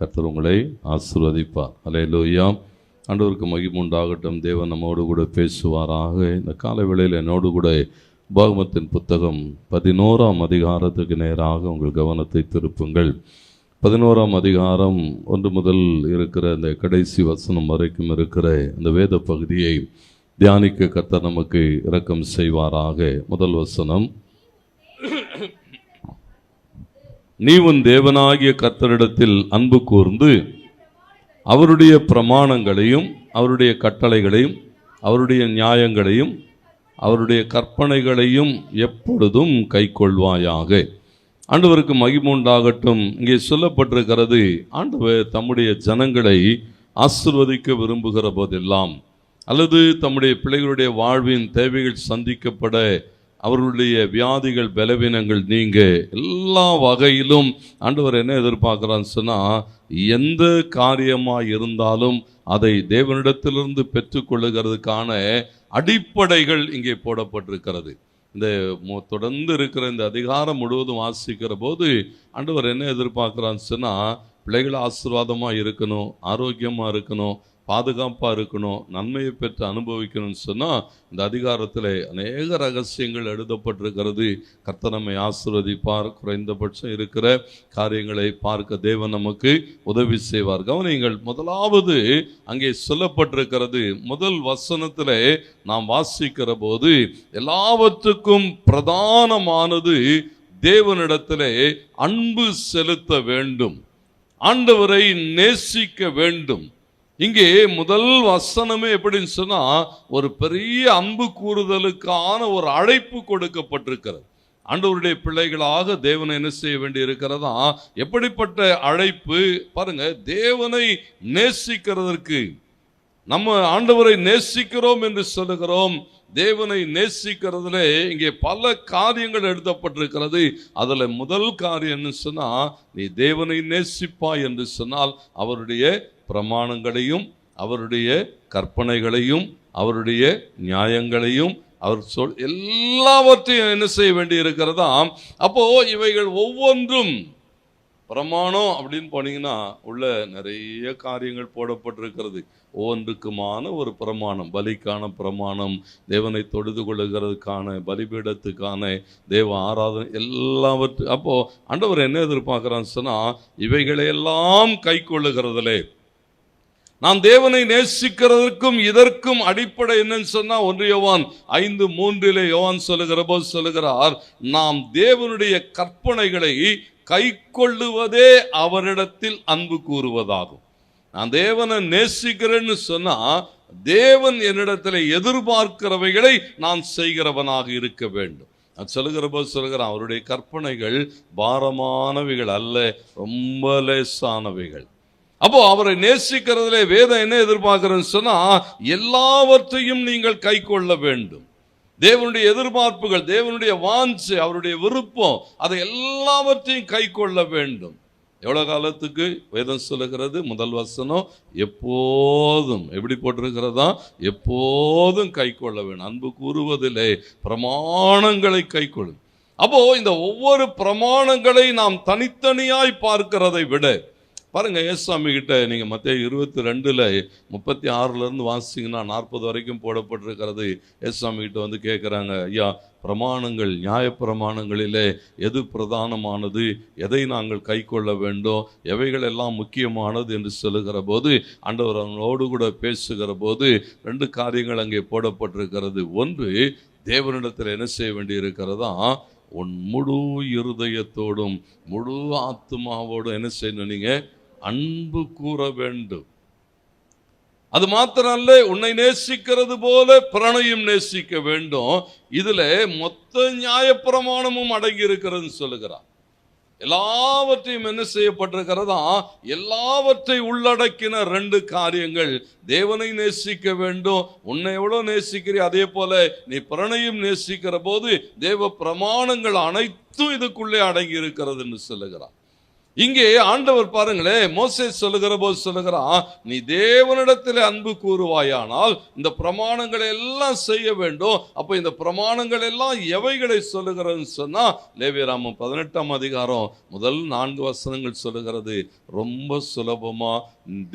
கர்த்தர் உங்களை ஆசீர்வதிப்பார். அல்லேலூயா. ஆண்டவருக்கு மகிமை உண்டாகட்டும். தேவன் நம்மோடு கூட பேசுவாராக. இந்த காலை வேளையில் என்னோடு கூட உபாகமத்தின் புத்தகம் 11ஆம் அதிகாரத்துக்கு நேராக உங்கள் கவனத்தை திருப்புங்கள். 11ஆம் அதிகாரம் 1 முதல் இருக்கிற இந்த கடைசி வசனம் வரைக்கும் இருக்கிற இந்த வேத பகுதியை தியானிக்க கர்த்தர் நமக்கு இரக்கம் செய்வாராக. முதல் வசனம், நீ உன் தேவனாகிய கர்த்தரிடத்தில் அன்பு கூர்ந்து அவருடைய பிரமாணங்களையும் அவருடைய கட்டளைகளையும் அவருடைய நியாயங்களையும் அவருடைய கற்பனைகளையும் எப்பொழுதும் கைக்கொள்வாயாக. ஆண்டவருக்கு மகிமை உண்டாகட்டும். இங்கே சொல்லப்பட்டிருக்கிறது, ஆண்டவர் தம்முடைய ஜனங்களை ஆசீர்வதிக்க விரும்புகிற போதெல்லாம், அல்லது தம்முடைய பிள்ளைகளுடைய வாழ்வின் தேவைகள் சந்திக்கப்பட, அவர்களுடைய வியாதிகள் பலவீனங்கள் நீங்க, எல்லா வகையிலும் ஆண்டவர் என்ன எதிர்பார்க்கிறான்னு சொன்னால், எந்த காரியமாக இருந்தாலும் அதை தேவனிடத்திலிருந்து பெற்றுக்கொள்ளுகிறதுக்கான அடிப்படைகள் இங்கே போடப்பட்டிருக்கிறது. இந்த தொடர்ந்து இருக்கிற இந்த அதிகாரம் முழுவதும் வாசிக்கிற போது ஆண்டவர் என்ன எதிர்பார்க்கிறான்னு சொன்னால், பிள்ளைகள் ஆசீர்வாதமாக இருக்கணும், ஆரோக்கியமாக இருக்கணும், பாதுகாப்பாக இருக்கணும், நன்மையை பெற்று அனுபவிக்கணும்னு சொன்னால் இந்த அதிகாரத்தில் அநேக ரகசியங்கள் எழுதப்பட்டிருக்கிறது. கர்த்தர் நம்மை ஆசீர்வதிப்பார். குறைந்தபட்சம் இருக்கிற காரியங்களை பார்க்க தேவன் நமக்கு உதவி செய்வார். கவனிங்கள், முதலாவது அங்கே சொல்லப்பட்டிருக்கிறது, முதல் வசனத்தில் நாம் வாசிக்கிற போது, எல்லாவற்றுக்கும் பிரதானமானது தேவனிடத்திலே அன்பு செலுத்த வேண்டும், ஆண்டவரை நேசிக்க வேண்டும். இங்கே முதல் வசனமே எப்படின்னு சொன்னா, ஒரு பெரிய அன்பு கூறுதலுக்கான ஒரு அழைப்பு கொடுக்கப்பட்டிருக்கிறது. ஆண்டவருடைய பிள்ளைகளாக தேவனை என்ன செய்ய வேண்டி இருக்கிறதா? எப்படிப்பட்ட அழைப்பு பாருங்க. தேவனை நேசிக்கிறதற்கு, நம்ம ஆண்டவரை நேசிக்கிறோம் என்று சொல்லுகிறோம். தேவனை நேசிக்கிறதுல இங்கே பல காரியங்கள் எழுதப்பட்டிருக்கிறது. அதுல முதல் காரியம் என்ன சொன்னா, நீ தேவனை நேசிப்பாய் என்று சொன்னால் அவருடைய பிரமாணங்களையும் அவருடைய கற்பனைகளையும் அவருடைய நியாயங்களையும் அவர் எல்லாவற்றையும் என்ன செய்ய வேண்டி இருக்கிறதா? அப்போ இவைகள் ஒவ்வொன்றும் பிரமாணம் அப்படின்னு போனீங்கன்னா உள்ள நிறைய காரியங்கள் போடப்பட்டிருக்கிறது. ஒவ்வொன்றுக்குமான ஒரு பிரமாணம், பலிக்கான பிரமாணம், தேவனை தொழுது கொள்ளுகிறதுக்கான, பலிபீடத்துக்கான, தேவ ஆராதனை, எல்லாவற்றையும். அப்போ ஆண்டவர் என்ன எதிர்பார்க்கிறான்னு சொன்னா, இவைகளையெல்லாம் கை கொள்ளுகிறதுலே நாம் தேவனை நேசிக்கிறதற்கும் இதற்கும் அடிப்படை என்னன்னு சொன்னா, 1 யோவான் 5:3 யோவான் சொல்லுகிற போது சொல்லுகிறார், நாம் தேவனுடைய கற்பனைகளை கை கொள்ளுவதே அவரிடத்தில் அன்பு கூறுவதாகும். நான் தேவனை நேசிக்கிறேன்னு சொன்னா, தேவன் என்னிடத்தில் எதிர்பார்க்கிறவைகளை நான் செய்கிறவனாக இருக்க வேண்டும். நான் சொல்லுகிற போது சொல்லுகிறேன், அவருடைய கற்பனைகள் பாரமானவைகள் அல்ல, ரொம்ப லேசானவைகள். அப்போ அவரை நேசிக்கிறதுல வேதம் என்ன எதிர்பார்க்கிறேன்னு சொன்னா, எல்லாவற்றையும் நீங்கள் கை கொள்ள வேண்டும். தேவனுடைய எதிர்பார்ப்புகள், தேவனுடைய வாஞ்சை, அவருடைய விருப்பம், அதை எல்லாவற்றையும் கை கொள்ள வேண்டும். எவ்வளவு காலத்துக்கு? வேதம் சொல்லுகிறது, முதல் வசனம், எப்போதும். எப்படி போட்டிருக்கிறதா? எப்போதும் கை கொள்ள வேண்டும். அன்பு கூறுவதிலே பிரமாணங்களை ககை கொள்ளும். அப்போ இந்த ஒவ்வொரு பிரமாணங்களை நாம் தனித்தனியாய் பார்க்கிறதை விட, பாருங்க, ஏசாமி கிட்ட நீங்க மத்தேயு 22:36 வாசிங்கன்னா 40 வரைக்கும் போடப்பட்டிருக்கிறது. ஏசாமி கிட்ட வந்து கேட்குறாங்க, ஐயா, பிரமாணங்கள், நியாய பிரமாணங்களிலே எது பிரதானமானது, எதை நாங்கள் கை கொள்ள வேண்டும், எவைகள் எல்லாம் முக்கியமானது என்று சொல்லுகிற போது, ஆண்டவர் அவனோடு கூட பேசுகிற போது 2 காரியங்கள் அங்கே போடப்பட்டிருக்கிறது. ஒன்று, தேவனிடத்தில் என்ன செய்ய வேண்டி இருக்கிறதா? உன் முழு இருதயத்தோடும் முழு ஆத்மாவோடும் என்ன செய்யணும்? நீங்க அன்பு கூற வேண்டும். அது மாத்திரம் அல்ல, உன்னை நேசிக்கிறது போல பிறனையும் நேசிக்க வேண்டும். இதுல மொத்த நியாய பிரமாணமும் அடங்கி இருக்கிறது சொல்லுகிறார். எல்லாவற்றையும் என்ன செய்யப்பட்டிருக்கிறதா, எல்லாவற்றை உள்ளடக்கின 2 காரியங்கள். தேவனை நேசிக்க வேண்டும், உன்னை எவ்வளவு நேசிக்கிறீ அதே போல நீ பிறனையும் நேசிக்கிற போது தேவ பிரமாணங்கள் அனைத்தும் இதுக்குள்ளே அடங்கி இருக்கிறது என்று சொல்லுகிறார். இங்கே ஆண்டவர் பாருங்களே, மோசே சொல்லுகிற போது சொல்லுகிறான், நீ தேவனிடத்தில் அன்பு கூறுவாயானால் இந்த பிரமாணங்களை எல்லாம் செய்ய வேண்டும். அப்ப இந்த பிரமாணங்கள் எல்லாம் எவைகளை சொல்லுகிறதுன்னு சொன்னா, லேவியராகமம் 18ஆம் அதிகாரம் முதல் 4 வசனங்கள் சொல்லுகிறது. ரொம்ப சுலபமா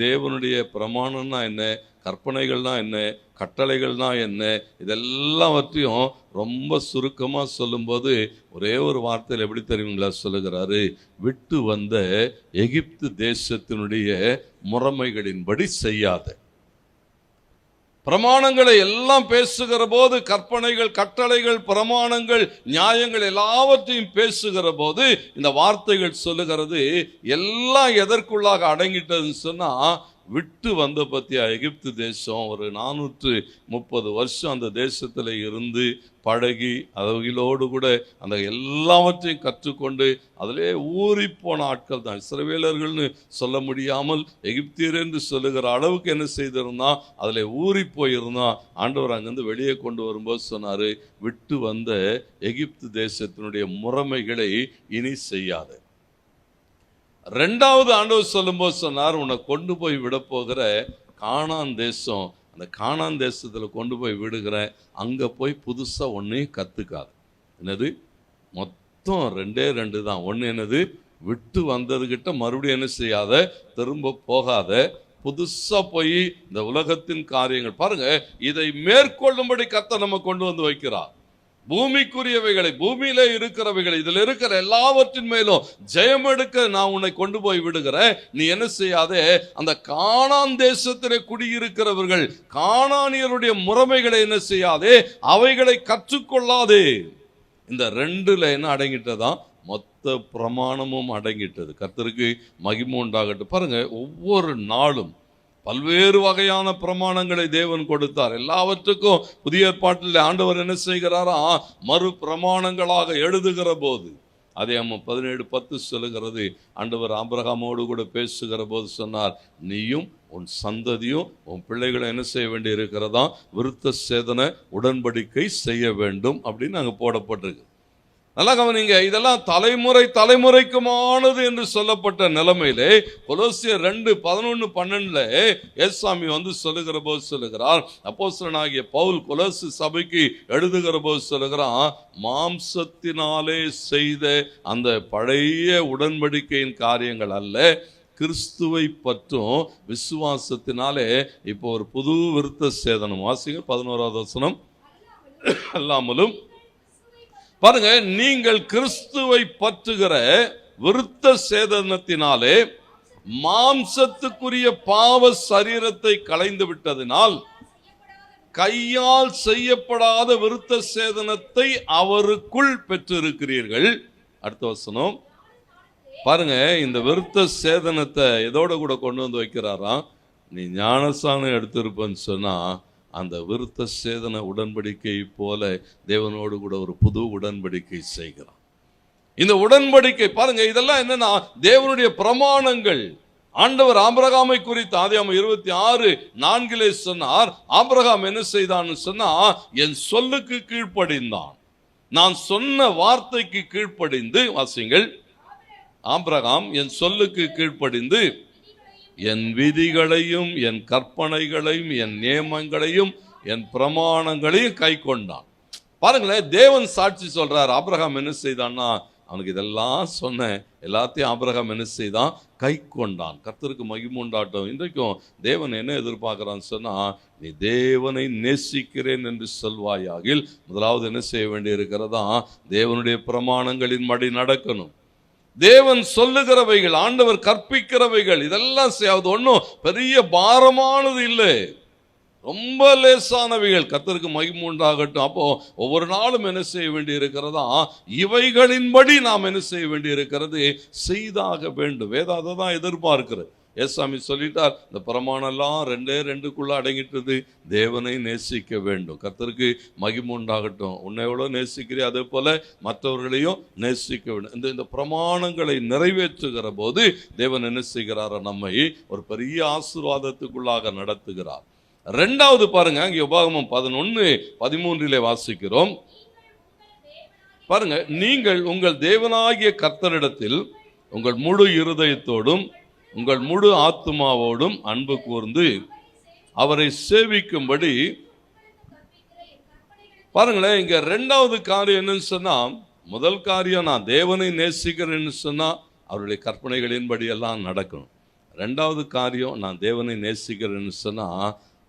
தேவனுடைய பிரமாணம்னா என்ன, கற்பனைகள்னா என்ன, கட்டளைகள்னா என்ன, இதெல்லாவற்றையும் ரொம்ப சுருக்கமா சொல்லும்போது ஒரே ஒரு வார்த்தையில் எப்படி தெரியுங்களா சொல்லுகிறாரு, விட்டு வந்த எகிப்து தேசத்தினுடைய முறைமைகளின்படி செய்யாத. பிரமாணங்களை எல்லாம் பேசுகிற போது, கற்பனைகள், கட்டளைகள், பிரமாணங்கள், நியாயங்கள் எல்லாவற்றையும் பேசுகிற போது இந்த வார்த்தைகள் சொல்லுகிறது எல்லாம் எதற்குள்ளாக அடங்கிட்டதுன்னு சொன்னா, விட்டு வந்த பத்தியா எகிப்து தேசம் ஒரு 430 வருஷம் அந்த தேசத்தில் இருந்து பழகி அவைகளோடு கூட அந்த எல்லாவற்றையும் கற்றுக்கொண்டு அதிலே ஊறி போன ஆட்கள் தான் இஸ்ரவேலர்கள்னு சொல்ல முடியாமல் எகிப்தியர் என்று சொல்லுகிற அளவுக்கு என்ன செய்திருந்தான், அதில் ஊறி போயிருந்தான். ஆண்டவர் அங்கிருந்து வெளியே கொண்டு வரும்போது சொன்னார், விட்டு வந்த எகிப்து தேசத்தினுடைய முறைமைகளை இனி செய்யாத. 2வது ஆண்டவர் சொல்லும்போது சொன்னார், உன்னை கொண்டு போய் விட போகிற கானான் தேசம், அந்த கானான் தேசத்தில் கொண்டு போய் விடுகிறேன், அங்கே போய் புதுசாக ஒன்றையும் கற்றுக்காது. என்னது, மொத்தம் 2 தான். ஒன்று என்னது, விட்டு வந்ததுகிட்ட மறுபடியும் என்ன செய்யாத, திரும்ப போகாத, புதுசாக போய் இந்த உலகத்தின் காரியங்கள் பாருங்க, இதை மேற்கொள்ளும்படி கர்த்தர் நம்ம கொண்டு வந்து வைக்கிறார். பூமிக்குரியவைகளை, பூமியில இருக்கிறவைகளை, இதில் இருக்கிற எல்லாவற்றின் மேலும் ஜெயம் எடுக்க நான் உன்னை கொண்டு போய் விடுகிறேன். நீ என்ன செய்யாதே, அந்த கானான் தேசத்திலே குடியிருக்கிறவர்கள் கானானியருடைய முறைமைகளை என்ன செய்யாதே, அவைகளை கற்றுக்கொள்ளாதே. இந்த 2ல என்ன அடங்கிட்டதான், மொத்த பிரமாணமும் அடங்கிட்டது. கர்த்தருக்கு மகிமை உண்டாகட்டும். பாருங்க, ஒவ்வொரு நாளும் பல்வேறு வகையான பிரமாணங்களை தேவன் கொடுத்தார். எல்லாவற்றுக்கும் புதிய ஏற்பாட்டில் ஆண்டவர் என்ன செய்கிறாரா, மறு பிரமாணங்களாக எழுதுகிற போது, அதே 17:10 சொல்லுகிறது, ஆண்டவர் ஆபிரகாமோடு கூட பேசுகிற போது சொன்னார், நீயும் உன் சந்ததியும் உன் பிள்ளைகளை என்ன செய்ய வேண்டி இருக்கிறதா, விருத்த சேதன உடன்படிக்கை செய்ய வேண்டும் அப்படின்னு அங்கே போடப்பட்டிருக்கு. நல்லா கவனிங்க, இதெல்லாம் தலைமுறை தலைமுறைக்குமானது என்று சொல்லப்பட்ட நிலைமையிலே கொலோசியர் 2:11-12 ஏசாமி வந்து சொல்லுகிற போது சொல்லுகிறார், அப்போஸ்தலனாகிய பவுல் கொலோசு சபைக்கு எழுதுகிற போது சொல்லுகிறான், மாம்சத்தினாலே செய்த அந்த பழைய உடன்படிக்கையின் காரியங்கள் அல்ல, கிறிஸ்துவை பற்றும் விசுவாசத்தினாலே இப்போ ஒரு புது விருத்த சேதனம். வாசிங்க 11வது வசனம். அல்லாமலும் பாருங்க, நீங்கள் கிறிஸ்துவை பற்றுகிற விருத்த சேதனத்தினாலே மாம்சத்துக்குரிய பாவ சரீரத்தை களைந்து விட்டதினால் கையால் செய்யப்படாத விருத்த சேதனத்தை அவருக்குள் பெற்றிருக்கிறீர்கள். அடுத்த வசனம் பாருங்க, இந்த விருத்த சேதனத்தை எதோட கூட கொண்டு வந்து வைக்கிறாராம், நீ ஞானஸ்நானம் எடுத்திருப்பன்னு சொன்னா அந்த விருத்த சேதன உடன்படிக்கை போல தேவனோடு கூட ஒரு புது உடன்படிக்கை செய்கிறான். இந்த உடன்படிக்கை பாருங்க, இதெல்லாம் என்னன்னா தேவனுடைய பிரமாணங்கள். ஆண்டவர் ஆபிரகாமை குறித்து ஆதியாகமம் 26:4 சொன்னார், ஆபிரகாம் என்ன செய்தான்னு சொன்னா, என் சொல்லுக்கு கீழ்ப்படிந்தான். நான் சொன்ன வார்த்தைக்கு கீழ்ப்படிந்து, வாசிங்கள், ஆபிரகாம் என் சொல்லுக்கு கீழ்ப்படிந்து என் விதிகளையும் என் கற்பனைகளையும் என் நியமங்களையும் என் பிரமாணங்களையும் கை கொண்டான். பாருங்களேன், தேவன் சாட்சி சொல்றார், ஆபிரகாம் என்ன செய்தான்னா, அவனுக்கு இதெல்லாம் சொன்னேன், எல்லாத்தையும் ஆபிரகாம் என்ன செய்தான், கை கொண்டான். கர்த்தருக்கு மகிமை உண்டாட்டும். இன்றைக்கும் தேவன் என்ன எதிர்பார்க்கிறான்னு சொன்னா, நீ தேவனை நேசிக்கிறேன் என்று சொல்வாயாகில் முதலாவது என்ன செய்ய வேண்டி இருக்கிறதா, தேவனுடைய பிரமாணங்களின் படி நடக்கணும். தேவன் சொல்லுகிறவைகள், ஆண்டவர் கற்பிக்கிறவைகள், இதெல்லாம் செய்யாது ஒன்றும் பெரிய பாரமானது இல்லை, ரொம்ப லேசானவைகள். கர்த்தருக்கு மகிமை உண்டாகட்டும். அப்போ ஒவ்வொரு நாளும் என்ன செய்ய வேண்டி இருக்கிறதா, இவைகளின்படி நாம் என்ன செய்ய வேண்டி இருக்கிறது, செய்தாக வேண்டும். வேதம் அதை தான் எதிர்பார்க்கிறது. ஏசாமி சொல்லிட்டார், இந்த பிரமாணம்லாம் 2:2 அடங்கிட்டது. தேவனை நேசிக்க வேண்டும். கர்த்தருக்கு மகிமை உண்டாகட்டும். உன்னை எவ்வளோ நேசிக்கிறே அதே போல மற்றவர்களையும் நேசிக்க வேண்டும். இந்த பிரமாணங்களை நிறைவேற்றுகிற போது தேவன் என்ன செய்கிறார்? நம்மை ஒரு பெரிய ஆசீர்வாதத்துக்குள்ளாக நடத்துகிறார். 2வது பாருங்க, இங்கே உபாகமம் 11:13 வாசிக்கிறோம். பாருங்க, நீங்கள் உங்கள் தேவனாகிய கர்த்தரிடத்தில் உங்கள் முழு இருதயத்தோடும் உங்கள் முழு ஆத்துமாவோடும் அன்பு கூர்ந்து அவரை சேவிக்கும்படி. பாருங்களேன், இங்க 2வது காரியம் என்னன்னு சொன்னா, முதல் காரியம் நான் தேவனை நேசிக்கிறேன்னு சொன்னா அவருடைய கற்பனைகளின்படி எல்லாம் நடக்கணும். 2வது காரியம் நான் தேவனை நேசிக்கிறேன்னு சொன்னா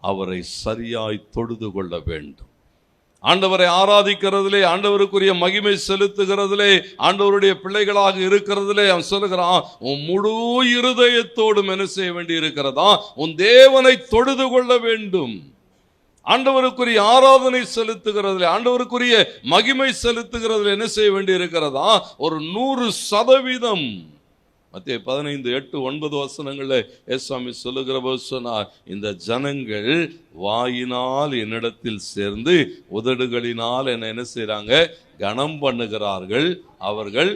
அவரை சரியாய் தொழுது கொள்ள வேண்டும். ஆண்டவரை ஆராதிக்கிறதிலே, ஆண்டவருக்குரிய மகிமை செலுத்துகிறதிலே, ஆண்டவருடைய பிள்ளைகளாக இருக்கிறதிலே அவன் சொல்லுகிறான், உன் முழு இருதயத்தோடும் என்ன செய்ய வேண்டி இருக்கிறதா? உன் தேவனை தொழுது கொள்ள வேண்டும். ஆண்டவருக்குரிய ஆராதனை செலுத்துகிறதிலே, ஆண்டவருக்குரிய மகிமை செலுத்துகிறதில் என்ன செய்ய வேண்டி இருக்கிறதா? ஒரு 100%. மத்தேயு 15:8-9 ஏசாமி சொல்லுகிற போது சொன்னார், இந்த ஜனங்கள் வாயினால் என்னிடத்தில் சேர்ந்து உதடுகளினால் என்ன செய்யறாங்க? கனம் பண்ணுகிறார்கள். அவர்கள்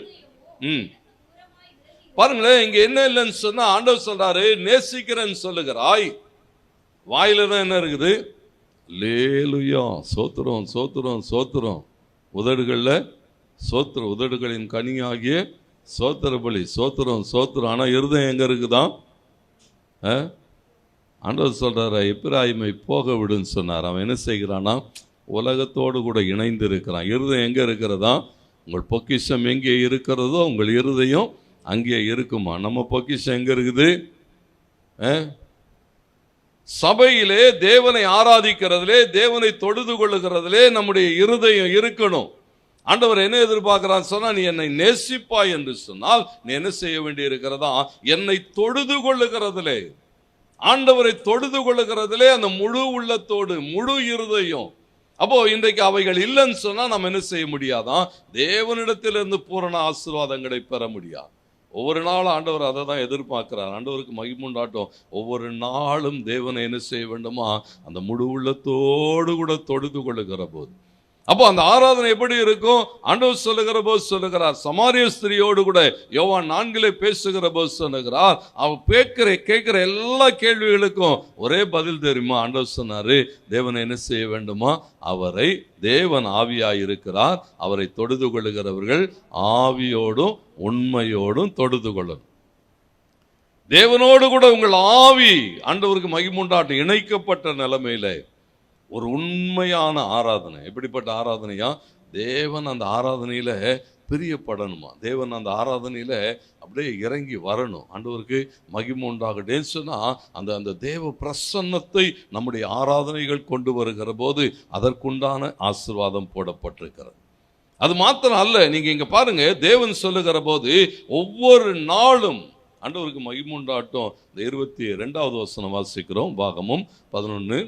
பாருங்களேன், இங்க என்ன இல்லைன்னு சொன்னா ஆண்டவர் சொல்றாரு, நேசிக்கிறேன்னு சொல்லுகிறாய், வாயில தான் என்ன இருக்குது? லேலுயா, சோத்திரம் சோத்திரம் சோத்திரம். உதடுகள்ல சோத்திரம், உதடுகளின் கனியாகிய சோத்திர பலி, சோத்திரம் சோத்திரம். ஆனா இருதயம் எங்க இருக்குதான்? ஆண்டவர் சொல்றாரு, எப்பிராயிமை போக விடுன்னு சொன்னார். அவன் என்ன செய்கிறானா? உலகத்தோடு கூட இணைந்து இருக்கிறான். இருதயம் எங்க இருக்கிறதா? உங்கள் பொக்கிஷம் எங்கே இருக்கிறதோ உங்கள் இருதயம் அங்கே இருக்குமா? நம்ம பொக்கிஷம் எங்க இருக்குது? சபையிலே தேவனை ஆராதிக்கிறதிலே, தேவனை தொழுது கொள்ளுகிறதிலே நம்முடைய இருதயம் இருக்கணும். ஆண்டவர் என்ன எதிர்பார்க்கிறான் சொன்னா, நீ என்னை நேசிப்பாய் என்று சொன்னால் நீ என்ன செய்ய வேண்டி இருக்கிறதா? என்னை தொழுது கொள்ளுகிறதிலே, ஆண்டவரை தொழுது கொள்ளுகிறதிலே அந்த முழு உள்ளத்தோடு முழு இருதயம். அப்போ இன்றைக்கு அவைகள் இல்லைன்னு சொன்னா நம்ம என்ன செய்ய முடியாதான்? தேவனிடத்திலிருந்து பூரண ஆசீர்வாதங்களை பெற முடியாது. ஒவ்வொரு நாளும் ஆண்டவர் அதை தான் எதிர்பார்க்கிறார். ஆண்டவருக்கு மகிமை உண்டாட்டும். ஒவ்வொரு நாளும் தேவனை என்ன செய்ய வேண்டுமா? அந்த முழு உள்ளத்தோடு கூட தொழுது கொள்ளுகிற போது, அப்போ அந்த ஆராதனை எப்படி இருக்கும்? ஆண்டவர் சொல்லுகிற போது சொல்லுகிறார், சமாரிய ஸ்திரியோடு கூட யோவான் 4 பேசுகிற போது சொல்லுகிறார், அவ கேட்கிற எல்லா கேள்விகளுக்கும் ஒரே பதில் தெரியுமா? ஆண்டவர் சொன்னாரு, தேவனை என்ன செய்ய வேண்டுமா? அவரை, தேவன் ஆவியாய் இருக்கிறார், அவரை தொழுது கொள்ளுகிறவர்கள் ஆவியோடும் உண்மையோடும் தொழுது கொள்ளணும். தேவனோடு கூட உங்கள் ஆவி ஆண்டவருக்கு மகிமை உண்டாட்டும் இணைக்கப்பட்ட நிலைமையில ஒரு உண்மையான ஆராதனை. எப்படிப்பட்ட ஆராதனையா? தேவன் அந்த ஆராதனையில பிரியப்படணுமா? தேவன் அந்த ஆராதனையில அப்படியே இறங்கி வரணும். ஆண்டவருக்கு மகிமை உண்டாகட்டேன்னு சொன்னா அந்த அந்த தேவ பிரசன்னத்தை நம்முடைய ஆராதனைகள் கொண்டு வருகிற போது அதற்குண்டான ஆசீர்வாதம் போடப்பட்டிருக்கிறது. அது மாத்திரம் அல்ல, நீங்க இங்க பாருங்க, தேவன் சொல்லுகிற போது ஒவ்வொரு நாளும் ஆண்டவருக்கு மகிமை உண்டாட்டும். இந்த 22 வாசிக்கிறோம், பாகமும் 11.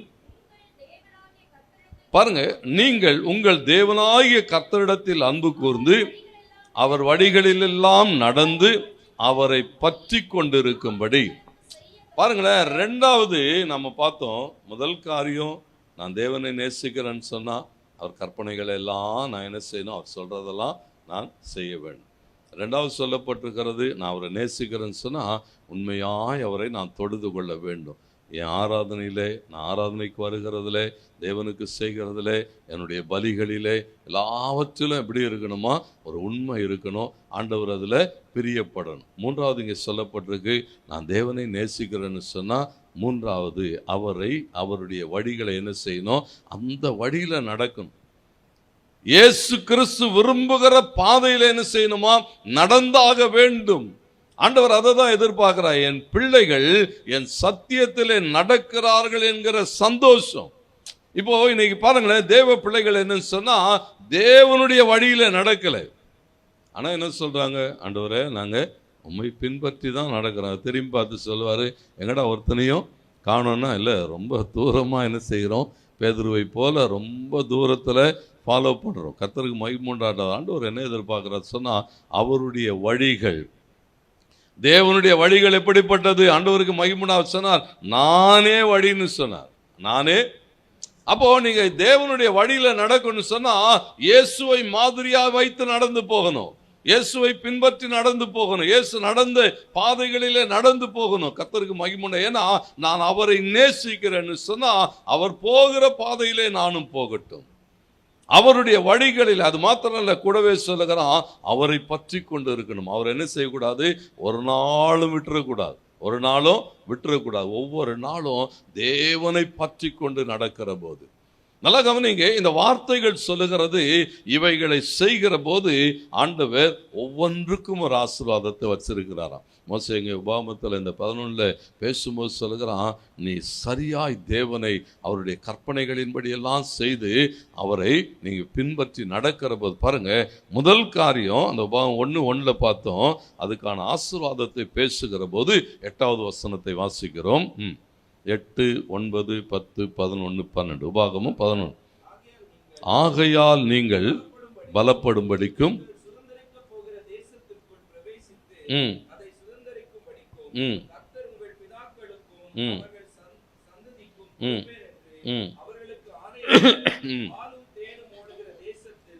பாருங்க, நீங்கள் உங்கள் தேவனாகிய கர்த்தரிடத்தில் அன்பு கூர்ந்து அவர் வழிகளிலெல்லாம் நடந்து அவரை பற்றி கொண்டிருக்கும்படி. பாருங்களேன், 2வது நம்ம பார்த்தோம். முதல் காரியம், நான் தேவனை நேசிக்கிறேன்னு சொன்னா அவர் கற்பனைகள் எல்லாம் நான் என்ன செய்யணும்? அவர் சொல்றதெல்லாம் நான் செய்ய வேண்டும். 2வது சொல்லப்பட்டிருக்கிறது, நான் அவரை நேசிக்கிறேன்னு சொன்னா உண்மையாய் அவரை நான் தொழுது கொள்ள வேண்டும். என் ஆராதனையிலே, நான் ஆராதனைக்கு வருகிறதுல, தேவனுக்கு செய்கிறதுல, என்னுடைய பலிகளிலே எல்லாவற்றிலும் எப்படி இருக்கணுமா? ஒரு உண்மை இருக்கணும். ஆண்டவர் அதில் பிரியப்படணும். 3வது இங்கே சொல்லப்பட்டிருக்கு, நான் தேவனை நேசிக்கிறேன்னு சொன்னால் 3வது அவரை, அவருடைய வழிகளை என்ன செய்யணும்? அந்த வழியில் நடக்கணும். இயேசு கிறிஸ்து விரும்புகிற பாதையில் என்ன செய்யணுமா? நடந்தாக வேண்டும். ஆண்டவர் அதை தான் எதிர்பார்க்கிறார். என் பிள்ளைகள் என் சத்தியத்திலே நடக்கிறார்கள் என்கிற சந்தோஷம். இப்போ இன்னைக்கு பாருங்களேன், தேவ பிள்ளைகள் என்னன்னு சொன்னா தேவனுடைய வழியில நடக்கல. ஆனா என்ன சொல்றாங்க? ஆண்டவரே, நாங்க உண்மை பின்பற்றி தான் நடக்கிறோம். திரும்பி பார்த்து சொல்லுவாரு, எங்கடா ஒருத்தனையும் காணோம்னா, இல்லை ரொம்ப தூரமா என்ன செய்கிறோம்? பேதுருவை போல ரொம்ப தூரத்துல ஃபாலோ பண்றோம். கர்த்தருக்கு மகிமை உண்டாட்டது. ஆண்டவர் என்ன எதிர்பார்க்கிறார் சொன்னா அவருடைய வழிகள், தேவனுடைய வழிகள் எப்படிப்பட்டது? ஆண்டவருக்கு மகிமையா சொன்னார், நானே வழின்னு சொன்னார். நானே. அப்போ நீங்க தேவனுடைய வழியில நடக்கணும்னு சொன்னா இயேசுவை மாதிரியா வைத்து நடந்து போகணும். இயேசுவை பின்பற்றி நடந்து போகணும். இயேசு நடந்த பாதைகளிலே நடந்து போகணும். கர்த்தருக்கு மகிமை. ஏன்னா நான் அவரை நேசிக்கிறேன்னு சொன்னா அவர் போகிற பாதையிலே நானும் போகட்டும். அவருடைய வழிகளில். அது மாத்திரமல்ல, கூடவே சொல்லுகிறான், அவரை பற்றி கொண்டு இருக்கணும். அவர் என்ன செய்யக்கூடாது? ஒரு நாளும் விட்டுறக்கூடாது. ஒரு நாளும் விட்டுறக்கூடாது. ஒவ்வொரு நாளும் தேவனை பற்றி கொண்டு நடக்கிற போது. நல்லா கவனிங்க, இந்த வார்த்தைகள் சொல்லுகிறது, இவைகளை செய்கிற போது ஆண்டவர் ஒவ்வொன்றுக்கும் ஒரு ஆசீர்வாதத்தை வச்சிருக்கிறாராம். மோசே எங்க உபாகமத்தில் இந்த 11 பேசும்போது சொல்லுகிறான், நீ சரியாய் தேவனை அவருடைய கற்பனைகளின்படி எல்லாம் செய்து அவரை நீங்க பின்பற்றி நடக்கிற போது பாருங்க, முதல் காரியம் அந்த உபாகம் 1:1 பார்த்தோம். அதுக்கான ஆசீர்வாதத்தை பேசுகிற போது 8வது வசனத்தை வாசிக்கிறோம். 8, 9, 10, 11, 12. உபாகமும் 11. ஆகையால் நீங்கள் பலப்படும்படிக்கும்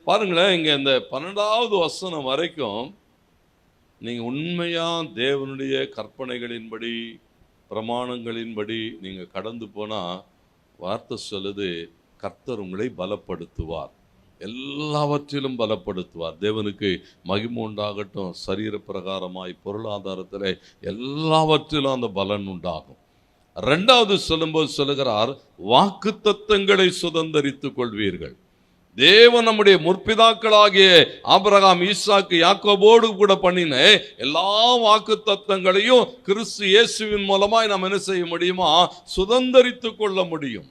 பாருங்களேன், இங்க இந்த 12வது வசனம் வரைக்கும் நீங்க உண்மையா தேவனுடைய கற்பனைகளின்படி பிரமாணங்களின்படி நீங்க கடந்து போனா வார்த்தை சொல்லுது, கர்த்தர் உங்களை பலப்படுத்துவார், எல்லாவற்றிலும் பலப்படுத்துவார். தேவனுக்கு மகிமை உண்டாகட்டும். சரீர பிரகாரமாய் பொருளாதாரத்தில் எல்லாவற்றிலும் அந்த பலன் உண்டாகும். 2வது சொல்லும்போது சொல்லுகிறார், வாக்குத்தத்தங்களை சுதந்தரித்துக் கொள்வீர்கள். தேவன் நம்முடைய முற்பிதாக்களாகிய ஆபிரகாம், ஈசாக்கு, யாக்கோபோடு கூட பண்ணின எல்லா வாக்கு தத்தங்களையும் கிறிஸ்து இயேசுவின் மூலமாய் நாம் என்ன செய்ய முடியுமா? சுதந்தரித்துக் கொள்ள முடியும்.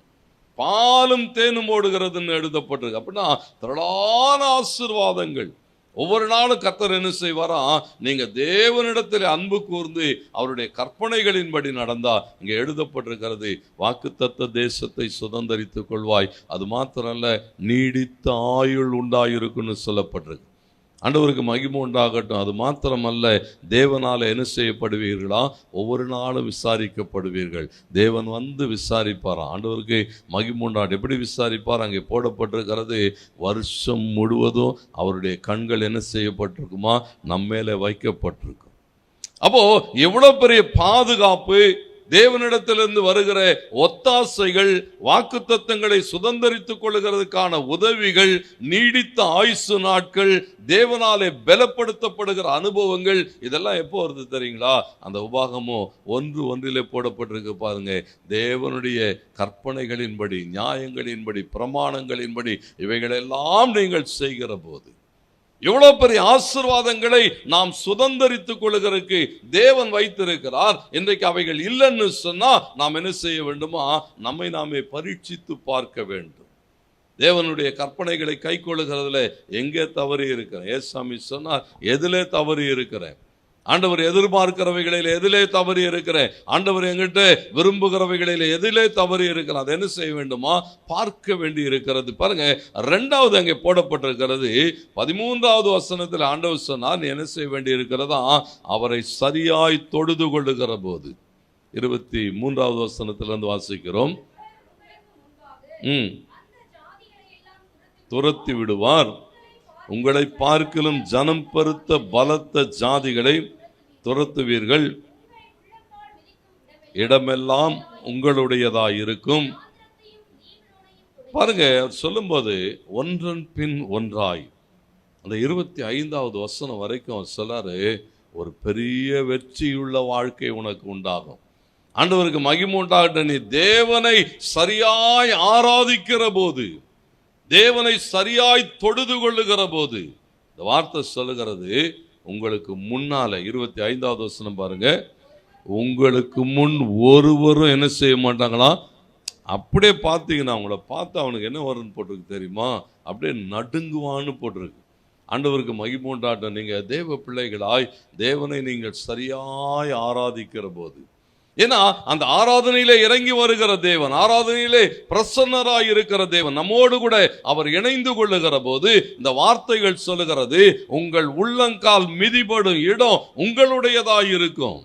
பாலும் தேனும் ஓடுகிறதுன்னு எழுதப்பட்டிருக்கு. அப்படின்னா திரளான ஆசீர்வாதங்கள். ஒவ்வொரு நாளும் கர்த்தர் என்ன செய்வாரா? நீங்க தேவனிடத்தில் அன்பு கூர்ந்து அவருடைய கற்பனைகளின்படி நடந்தா, இங்க எழுதப்பட்டிருக்கிறது, வாக்குத்தத்த தேசத்தை சுதந்தரித்துக் கொள்வாய். அது மாத்திரமல்ல, நீடித்த ஆயுள் உண்டாயிருக்குன்னு சொல்லப்பட்டிருக்கு. ஆண்டவருக்கு மகிமை உண்டாகட்டும். அது மாத்திரமல்ல, தேவனால என்ன செய்யப்படுவீர்களா? ஒவ்வொரு நாளும் விசாரிக்கப்படுவீர்கள். தேவன் வந்து விசாரிப்பாராம். ஆண்டவருக்கு மகிமை உண்டாகட்டும். எப்படி விசாரிப்பார்? அங்கே போடப்பட்டிருக்கிறது, வருஷம் முழுவதும் அவருடைய கண்கள் என்ன செய்யப்பட்டிருக்குமா? நம்மேல வைக்கப்பட்டிருக்கும். அப்போ எவ்வளவு பெரிய பாதுகாப்பு! தேவனிடத்திலிருந்து வருகிற ஒத்தாசைகள், வாக்குத்தத்தங்களை சுதந்தரித்துக் கொள்ளுகிறதுக்கான உதவிகள், நீடித்த ஆயுசு நாட்கள், தேவனாலே பலப்படுத்தப்படுகிற அனுபவங்கள், இதெல்லாம் எப்போ வருது தெரியுங்களா? அந்த உபாகமும் 1:1 போடப்பட்டிருக்கு பாருங்க. தேவனுடைய கற்பனைகளின்படி, நியாயங்களின்படி, பிரமாணங்களின்படி இவைகளெல்லாம் நீங்கள் செய்கிற போது எவ்வளவு பெரிய ஆசீர்வாதங்களை நாம் சுதந்தரித்துக் கொள்ளுகிறதுக்கு தேவன் வைத்திருக்கிறார். இன்றைக்கு அவைகள் இல்லைன்னு சொன்னா நாம் என்ன செய்ய வேண்டுமா? நம்மை நாமே பரீட்சித்து பார்க்க வேண்டும். தேவனுடைய கற்பனைகளை கை கொள்ளுகிறதுல எங்கே தவறி இருக்கிறேன்? ஏசாமி சொன்னார், எதிலே தவறி இருக்கிறேன்? ஆண்டவர் எதிர்பார்க்கிறவைகளில் எதிலே தவறி இருக்கிறேன்? ஆண்டவர் எங்கிட்ட விரும்புகிறவைகளில் எதிலே தவறி இருக்கிறேன்? அதை என்ன செய்ய வேண்டுமா? பார்க்க வேண்டி இருக்கிறது. பாருங்க, 2வது அங்கே போடப்பட்டிருக்கிறது. 13வது வசனத்தில் ஆண்டவர் சொன்னார், நீ என்ன செய்ய வேண்டி இருக்கிறதா? அவரை சரியாய் தொழுது கொள்ளுகிற போது. 23வது வசனத்திலிருந்து வாசிக்கிறோம். துரத்தி விடுவார், உங்களை பார்க்கிலும் ஜனம் பருத்த பலத்த ஜாதிகளை துரத்துவீர்கள், இடமெல்லாம் உங்களுடையதாய் இருக்கும். பாருங்க, சொல்லும்போது ஒன்றன் பின் ஒன்றாய், அந்த 25வது வசனம் வரைக்கும் சொல்லாரு, ஒரு பெரிய வெற்றியுள்ள வாழ்க்கை உனக்கு உண்டாகும். ஆண்டவருக்கு மகிமை உண்டாகட்டும். நீ தேவனை சரியாய் ஆராதிக்கிற போது, தேவனை சரியாய் தொழுது கொள்ளுகிற போது, இந்த வார்த்தை சொல்லுகிறது, உங்களுக்கு முன்னால 25வது வசனம் பாருங்க, உங்களுக்கு முன் ஒருவரும் என்ன செய்ய மாட்டாங்களா? அப்படியே பார்த்தீங்கன்னா அவங்கள பார்த்து அவனுக்கு என்ன வரும்னு போட்டிருக்கு தெரியுமா? அப்படியே நடுங்குவான்னு போட்டிருக்கு. ஆண்டவருக்கு மகிமை உண்டாகட்டும். நீங்க தேவ பிள்ளைகளாய் தேவனை நீங்கள் சரியாய் ஆராதிக்கிற போது, ஏன்னா அந்த ஆராதனையிலே இறங்கி வருகிற தேவன், ஆராதனையிலே பிரசன்னராய் இருக்கிற தேவன் நம்மோடு கூட அவர் இணைந்து கொள்ளுகிற போது இந்த வார்த்தைகள் சொல்லுகிறது, உங்கள் உள்ளங்கால் மிதிபடும் இடம் உங்களுடையதாய் இருக்கும்.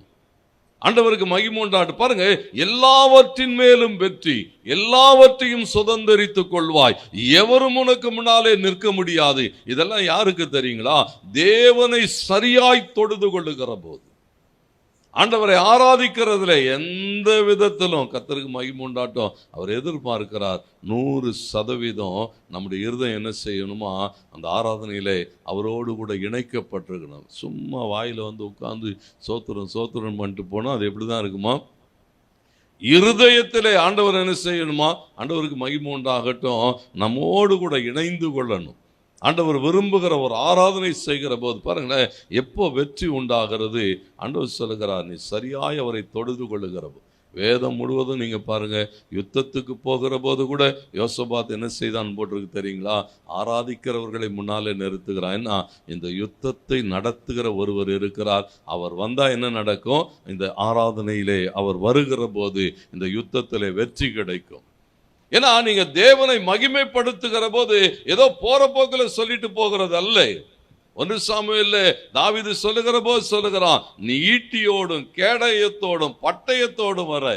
ஆண்டவருக்கு மகிமை உண்டாட்டு. பாருங்க, எல்லாவற்றின் மேலும் வெற்றி, எல்லாவற்றையும் சுதந்தரித்துக் கொள்வாய், எவரும் உனக்கு முன்னாலே நிற்க முடியாது. இதெல்லாம் யாருக்கு தெரியுங்களா? தேவனை சரியாய் தொழுது கொள்ளுகிற போது, ஆண்டவரை ஆராதிக்கிறதுல எந்த விதத்திலும் கர்த்தருக்கு மகிமை உண்டாட்டும் அவர் எதிர்பார்க்கிறார். 100% நம்முடைய இருதயம் என்ன செய்யணுமா, அந்த ஆராதனையிலே அவரோடு கூட இணைக்கப்பட்டிருக்கணும். சும்மா வாயில் உட்கார்ந்து சோத்திரம் பண்ணிட்டு போனால் அது எப்படி தான் இருக்குமா? இருதயத்திலே ஆண்டவர் என்ன செய்யணுமா, ஆண்டவருக்கு மகிமை உண்டாகட்டும், நம்மோடு கூட இணைந்து கொள்ளணும். ஆண்டவர் விரும்புகிற ஒரு ஆராதனை செய்கிற போது பாருங்களேன், எப்போ வெற்றி உண்டாகிறது? ஆண்டவர் சொல்லுகிறார், நீ சரியாய் அவரை தொழுது கொள்ளுகிற போது. வேதம் முழுவதும் நீங்க பாருங்க, யுத்தத்துக்கு போகிற போது கூட யோசபாத் என்ன செய்தான் போட்டிருக்கு தெரியுங்களா? ஆராதிக்கிறவர்களை முன்னாலே நிறுத்துகிறான். ஏன்னா இந்த யுத்தத்தை நடத்துகிற ஒருவர் இருக்கிறார். அவர் வந்தா என்ன நடக்கும்? இந்த ஆராதனையிலே அவர் வருகிற போது இந்த யுத்தத்திலே வெற்றி கிடைக்கும். ஏன்னா நீங்க தேவனை மகிமைப்படுத்துகிற போது ஏதோ போற போக்கில் சொல்லிட்டு போகிறது அல்ல. 1 சாமுவேல்ல தாவீது சொல்லுகிற போது சொல்லுகிறான், நீ ஈட்டியோடும் கேடயத்தோடும் பட்டயத்தோடும் வர.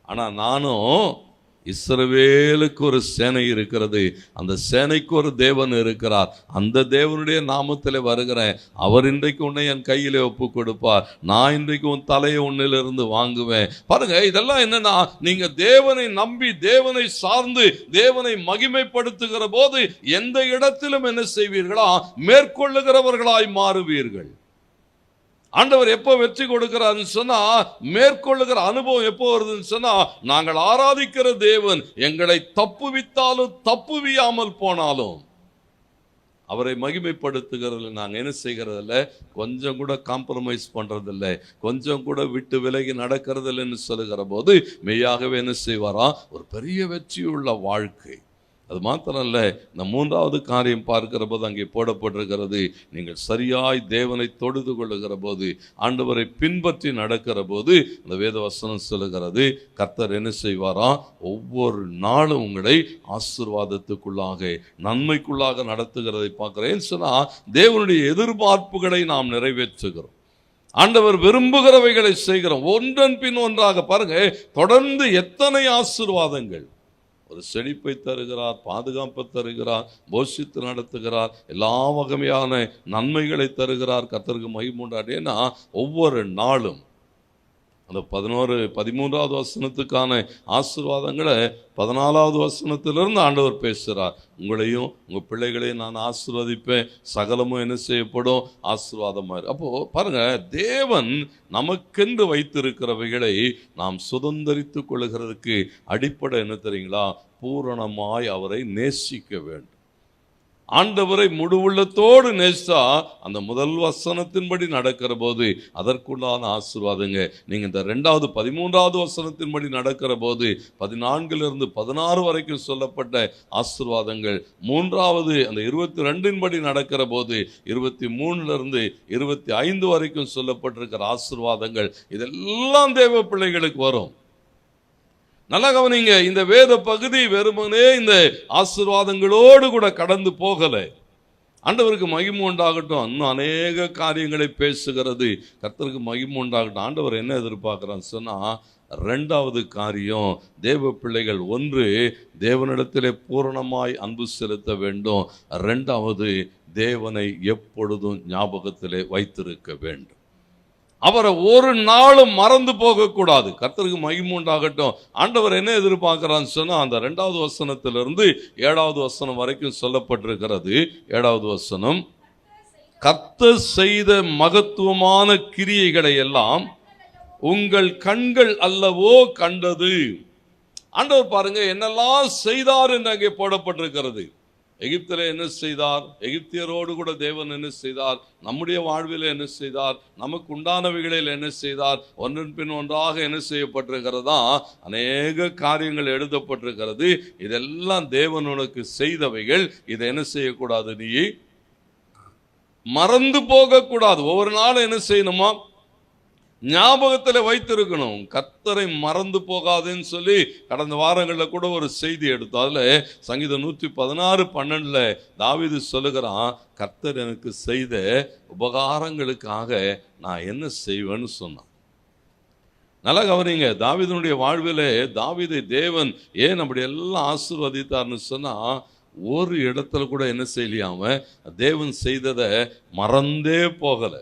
ஆனா நானும், இஸ்ரவேலுக்கு ஒரு சேனை இருக்கிறது, அந்த சேனைக்கு ஒரு தேவன் இருக்கிறார், அந்த தேவனுடைய நாமத்தில் வருகிறேன். அவர் இன்றைக்கு உன்னை என் கையிலே ஒப்பு கொடுப்பார், நான் இன்றைக்கு உன் தலையை உன்னிலிருந்து வாங்குவேன். பாருங்க, இதெல்லாம் என்னன்னா, நீங்க தேவனை நம்பி தேவனை சார்ந்து தேவனை மகிமைப்படுத்துகிற போது எந்த இடத்திலும் என்ன செய்வீர்களா, மேற்கொள்ளுகிறவர்களாய் மாறுவீர்கள். ஆண்டவர் எப்போ வெற்றி கொடுக்கிறார்னு சொன்னா, மேற்கொள்ளுகிற அனுபவம் எப்போ வருதுன்னு சொன்னா, நாங்கள் ஆராதிக்கிற தேவன் எங்களை தப்புவித்தாலும் தப்புவியாமல் போனாலும் அவரை மகிமைப்படுத்துகிறதில்ல. நாங்கள் என்ன செய்கிறதில்ல, கொஞ்சம் கூட காம்ப்ரமைஸ் பண்றதில்லை, கொஞ்சம் கூட விட்டு விலகி நடக்கிறதில்லைன்னு சொல்லுகிற போது மெய்யாகவே என்ன செய்வாரா, ஒரு பெரிய வெற்றியுள்ள வாழ்க்கை. அது மாத்திரம் அல்ல, இந்த 3வது காரியம் பார்க்கிற போது அங்கே போடப்பட்டிருக்கிறது, நீங்கள் சரியாய் தேவனை தொழுது கொள்ளுகிற போது, ஆண்டவரை பின்பற்றி நடக்கிற போது அந்த வேத வசனம் சொல்லுகிறது, கர்த்தர் என்ன செய்வாராம், ஒவ்வொரு நாளும் உங்களை ஆசீர்வாதத்துக்குள்ளாக நன்மைக்குள்ளாக நடத்துகிறதை பார்க்கிறேன். சொன்னா தேவனுடைய எதிர்பார்ப்புகளை நாம் நிறைவேற்றுகிறோம், ஆண்டவர் விரும்புகிறவைகளை செய்கிறோம், ஒன்றன் பின் ஒன்றாக. பாருங்க, தொடர்ந்து எத்தனை ஆசீர்வாதங்கள். ஒரு செழிப்பை தருகிறார், பாதுகாப்பை தருகிறார், போஷித்து நடத்துகிறார், எல்லா வகையான நன்மைகளை தருகிறார். கர்த்தருக்கு மகிமை உண்டாகட்டும். ஏன்னா ஒவ்வொரு நாளும் அந்த 13வது வசனத்துக்கான ஆசீர்வாதங்களை 14வது வசனத்திலிருந்து ஆண்டவர் பேசுகிறார். உங்களையும் உங்கள் பிள்ளைகளையும் நான் ஆசீர்வதிப்பேன், சகலமும் என்ன செய்யப்படும், ஆசீர்வாதமாக. அப்போது பாருங்க, தேவன் நமக்கென்று வைத்திருக்கிறவைகளை நாம் சுதந்தரித்து கொள்ளுகிறதுக்கு அடிப்படை என்ன தெரியுங்களா, பூரணமாய் அவரை நேசிக்க வேண்டும். ஆண்டவரை முழு உள்ளத்தோடு நேசித்தா அந்த முதல் வசனத்தின்படி நடக்கிற போது அதற்குள்ளான ஆசீர்வாதங்க. நீங்க இந்த 13வது வசனத்தின்படி நடக்கிற போது 14 16 வரைக்கும் சொல்லப்பட்ட ஆசீர்வாதங்கள், 3வது அந்த 22 நடக்கிற போது 23 25 வரைக்கும் சொல்லப்பட்டிருக்கிற ஆசீர்வாதங்கள், இதெல்லாம் தேவ பிள்ளைகளுக்கு வரும். நல்லா கவனிங்க, இந்த வேத பகுதி வெறுமனே இந்த ஆசீர்வாதங்களோடு கூட கடந்து போகல. ஆண்டவருக்கு மகிமை உண்டாகட்டும், இன்னும் அநேக காரியங்களை பேசுகிறது. கர்த்தருக்கு மகிமை உண்டாகட்டும். ஆண்டவர் என்ன எதிர்பார்க்கிறான்னு சொன்னா, 2வது காரியம், தேவ பிள்ளைகள் 1 தேவனிடத்திலே பூரணமாய் அன்பு செலுத்த வேண்டும், 2வது தேவனை எப்பொழுதும் ஞாபகத்திலே வைத்திருக்க வேண்டும். அவரை ஒரு நாளும் மறந்து போகக்கூடாது. கர்த்தருக்கு மகிமை உண்டாகட்டும். ஆண்டவர் என்ன எதிர்பார்க்கிறான்னு சொன்னா, அந்த 2வது வசனத்திலிருந்து 7வது வசனம் வரைக்கும் சொல்லப்பட்டிருக்கிறது. 7வது வசனம், கர்த்தர் செய்த மகத்துவமான கிரியைகளை எல்லாம் உங்கள் கண்கள் அல்லவோ கண்டது. ஆண்டவர் பாருங்க என்னெல்லாம் செய்தார் என்று அங்கே போடப்பட்டிருக்கிறது. எகிப்தில் என்ன செய்தார், எகிப்தியரோடு கூட தேவன் என்ன செய்தார், நம்முடைய வாழ்வில் என்ன செய்தார், நமக்கு உண்டானவைகளில் என்ன செய்தார், ஒன்றன் பின் ஒன்றாக என்ன செய்யப்பட்டிருக்கிறதா, அநேக காரியங்கள் எழுதப்பட்டிருக்கிறது. இதெல்லாம் தேவன் உனக்கு செய்தவைகள். இதை என்ன செய்யக்கூடாது, நீ மறந்து போகக்கூடாது. ஒவ்வொரு நாளும் என்ன செய்யணுமா, ஞாபகத்தில் வைத்திருக்கணும். கர்த்தரை மறந்து போகாதுன்னு சொல்லி கடந்த வாரங்களில் கூட ஒரு செய்தி எடுத்தோம். அதில் சங்கீதம் 116:12 தாவீது சொல்லுகிறான், கர்த்தர் எனக்கு செய்த உபகாரங்களுக்காக நான் என்ன செய்வேன்னு சொன்னான். நல்லா கவனிங்க, தாவீதுனுடைய வாழ்விலே தாவீதை தேவன் ஏன் அப்படி எல்லாம் ஆசீர்வதித்தார்னு சொன்னா, ஒரு இடத்துல கூட என்ன செய்யலையாம தேவன் செய்ததை மறந்தே போகலை.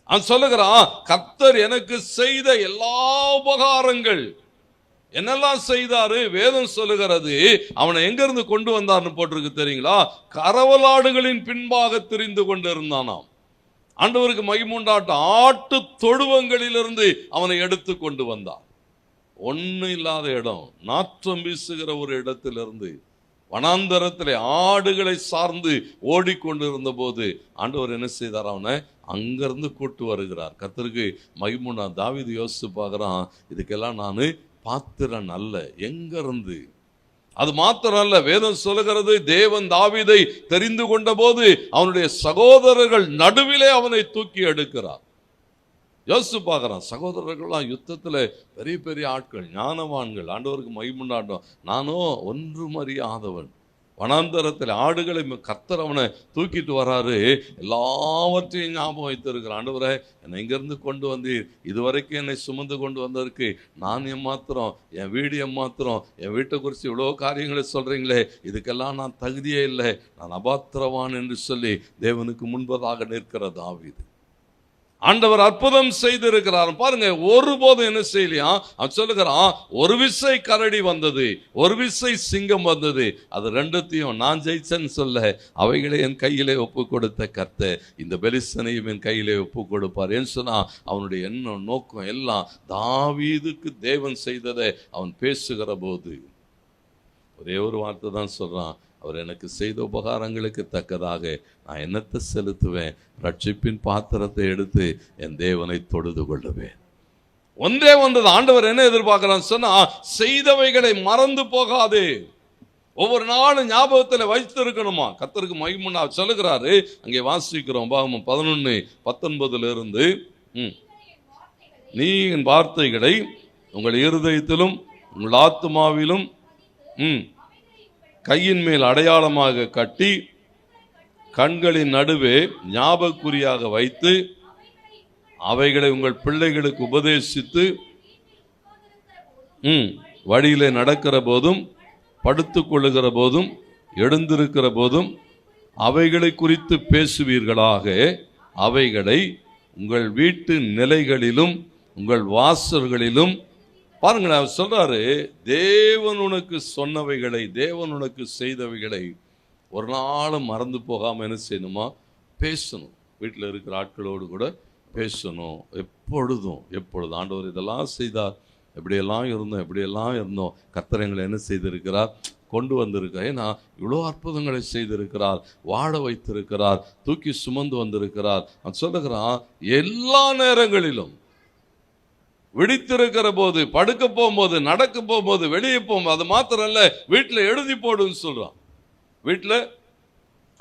அவன் சொல்லுகிறான், கர்த்தர் எனக்கு செய்த எல்லா உபகாரங்கள் என்னெல்லாம் செய்தாரு. வேதம் சொல்லுகிறது, அவனை எங்க இருந்து கொண்டு வந்தார்னு போட்டிருக்கு தெரியுங்களா? கரவலாடுகளின் பின்பாக திரிந்து கொண்டிருந்தானாம். ஆண்டவருக்கு மகிமுண்டாட்ட ஆட்டு தொழுவங்களிலிருந்து அவனை எடுத்து கொண்டு வந்தார். ஒன்னும் இல்லாத இடம், நாற்றம் வீசுகிற ஒரு இடத்திலிருந்து வனாந்தரத்திலே ஆடுகளை சார்ந்து ஓடிக்கொண்டிருந்த போது ஆண்டவர் என்ன செய்தார், அவனை அங்கிருந்து கூட்டு வருகிறார். கர்த்தருக்கு மகிமுண்டா. தாவீது யோசிச்சு பார்க்குறான், இதுக்கெல்லாம் நான் பாத்திரன் அல்ல. எங்க இருந்து? அது மாத்திரம் அல்ல, வேதம் சொல்லுகிறது, தேவன் தாவீதை தெரிந்து கொண்ட போது அவனுடைய சகோதரர்கள் நடுவிலே அவனை தூக்கி எடுக்கிறார். யோசிச்சு பார்க்குறான், சகோதரர்கள்லாம் யுத்தத்தில் பெரிய பெரிய ஆட்கள், ஞானவான்கள். ஆண்டவருக்கு மகிமுண்டாட்டம். நானோ ஒன்றும் அறியாதவன், வனாந்தரத்தில் ஆடுகளை கர்த்தர் அவனை தூக்கிட்டு வராரு. எல்லாவற்றையும் ஞாபகம் வைத்திருக்கிறான். ஆண்டவரே, என்னை இங்கேருந்து கொண்டு வந்தீர், இதுவரைக்கும் என்னை சுமந்து கொண்டு வந்ததற்கு நான் எம்மாத்திரம், என் வீடு எம்மாத்திரம், என் வீட்டை குறித்து இவ்வளோ காரியங்களை சொல்கிறீங்களே, இதுக்கெல்லாம் நான் தகுதியே இல்லை, நான் அபாத்திரவான் என்று சொல்லி தேவனுக்கு முன்பதாக நிற்கிற தாவீது. ஆண்டவர் அற்புதம் செய்திருக்கிறார் பாருங்க. ஒருபோதும் என்ன செய்யலையா? அவன் சொல்லுகிறான், ஒரு விசை கரடி வந்தது, ஒரு விசை சிங்கம் வந்தது, அது ரெண்டுத்தையும் நான் ஜெயிச்சேன்னு சொல்ல, அவைகளை என் கையிலே ஒப்பு கொடுத்த கர்த்தர் இந்த பெலிஸ்தனையும் என் கையிலே ஒப்பு கொடுப்பார் என்று சொன்னா, அவனுடைய எண்ணம் நோக்கம் எல்லாம் தாவீதுக்கு தேவன் செய்ததை அவன் பேசுகிற போது ஒரே ஒரு வார்த்தை தான் சொல்றான், அவர் எனக்கு செய்த உபகாரங்களுக்கு தக்கதாக நான் என்னத்தை செலுத்துவேன்? ரட்சிப்பின் பாத்திரத்தை எடுத்து என் தேவனை தொழுது கொள்ளுவேன். ஒன்றே வந்தது. ஆண்டவர் என்ன எதிர்பார்க்கிறான்னு சொன்னா, செய்தவைகளை மறந்து போகாது, ஒவ்வொரு நாளும் ஞாபகத்தில் வைத்திருக்கணுமா. கர்த்தருக்கு மகிமுண்டா. சொல்லுகிறாரு, அங்கே வாசிக்கிறோம் பாகமம் 11:19 நீ என் வார்த்தைகளை உங்கள் இருதயத்திலும் உங்கள் ஆத்துமாவிலும் கையின் மேல் அடையாளமாக கட்டி கண்களின் நடுவே ஞாபகக்குறியாக வைத்து அவைகளை உங்கள் பிள்ளைகளுக்கு உபதேசித்து வழியிலே நடக்கிற போதும் படுத்துக் கொள்ளுகிற போதும் எழுந்திருக்கிற போதும் அவைகளை குறித்து பேசுவீர்களாக. அவைகளை உங்கள் வீட்டு நிலைகளிலும் உங்கள் வாசல்களிலும். பாருங்களேன், அவர் சொல்றாரு, தேவன் உனக்கு சொன்னவைகளை, தேவன் உனக்கு செய்தவைகளை ஒரு நாளும் மறந்து போகாமல் என்ன செய்யணுமா? பேசணும். வீட்டில் இருக்கிற ஆட்களோடு கூட பேசணும். எப்பொழுதும் ஆண்டவர் இதெல்லாம் செய்தார், எப்படியெல்லாம் இருந்தோம், கர்த்தர் எங்களை என்ன செய்திருக்கிறார், கொண்டு வந்திருக்கார். ஏன்னா இவ்வளோ அற்புதங்களை செய்திருக்கிறார், வாழ வைத்திருக்கிறார், தூக்கி சுமந்து வந்திருக்கிறார். அவன் சொல்லுகிறான், எல்லா நேரங்களிலும் விழித்திருக்கிற போது, படுக்க போகும்போது, நடக்க போகும்போது, வெளியே போகும்போது, அது மாத்திரம் அல்ல, வீட்டில் எழுதி போடுன்னு சொல்றான். வீட்டில்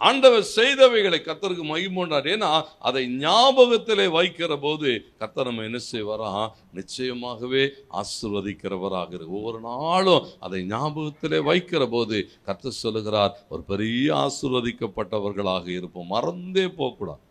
ஆண்டவர் செய்தவைகளை கர்த்தருக்கு மகிமுண்டார். ஏன்னா அதை ஞாபகத்திலே வைக்கிற போது கர்த்தர் நம்ம என்ன செய்வாரா? நிச்சயமாகவே ஆசீர்வதிக்கிறவராக. ஒவ்வொரு நாளும் அதை ஞாபகத்திலே வைக்கிற போது கர்த்தர் சொல்லுகிறார், ஒரு பெரிய ஆசீர்வதிக்கப்பட்டவர்களாக இருப்போம். மறந்தே போகக்கூடாது.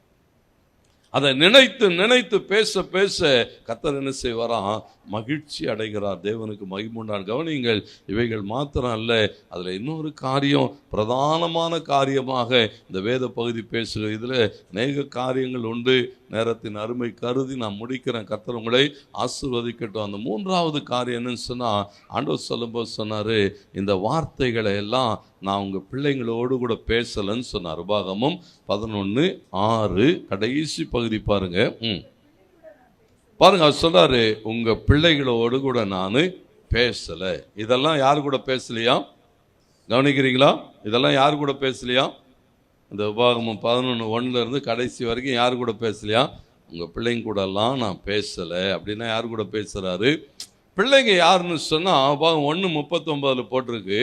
அதை நினைத்து பேச கர்த்தர் என்ன செய்வாராம்? மகிழ்ச்சி அடைகிறார். தேவனுக்கு மகிமுண்டான். கவனிங்கள், இவைகள் மாத்திரம் அல்ல, அதில் இன்னொரு காரியம், பிரதானமான காரியமாக இந்த வேத பகுதி பேசுகிற இதில் அநேக காரியங்கள் உண்டு. நேரத்தின் அருமை கருதி நான் முடிக்கிறேன். கர்த்தர் உங்களை ஆசீர்வதிக்கட்டும். அந்த மூன்றாவது காரியம் என்னன்னு சொன்னால், ஆண்டவர் சொல்லும்போது சொன்னார், இந்த வார்த்தைகளை எல்லாம் நான் உங்கள் பிள்ளைங்களோடு கூட பேசலைன்னு சொன்னார். உபாகமம் 11:6 கடைசி பகுதி பாருங்க. பாருங்க, அவர் சொல்றாரு, உங்க பிள்ளைகளோடு கூட நான் பேசலை. இதெல்லாம் யாரு கூட பேசலையா? கவனிக்கிறீங்களா? இதெல்லாம் யாரு கூட பேசலையா? இந்த உபாகமம் 11:1 கடைசி வரைக்கும் யாரு கூட பேசலையா? உங்கள் பிள்ளைங்க கூட எல்லாம் நான் பேசலை. அப்படின்னா யாரு கூட பேசுகிறாரு? பிள்ளைங்க யாருன்னு சொன்னால், உபாகம் 1:39 போட்டிருக்கு,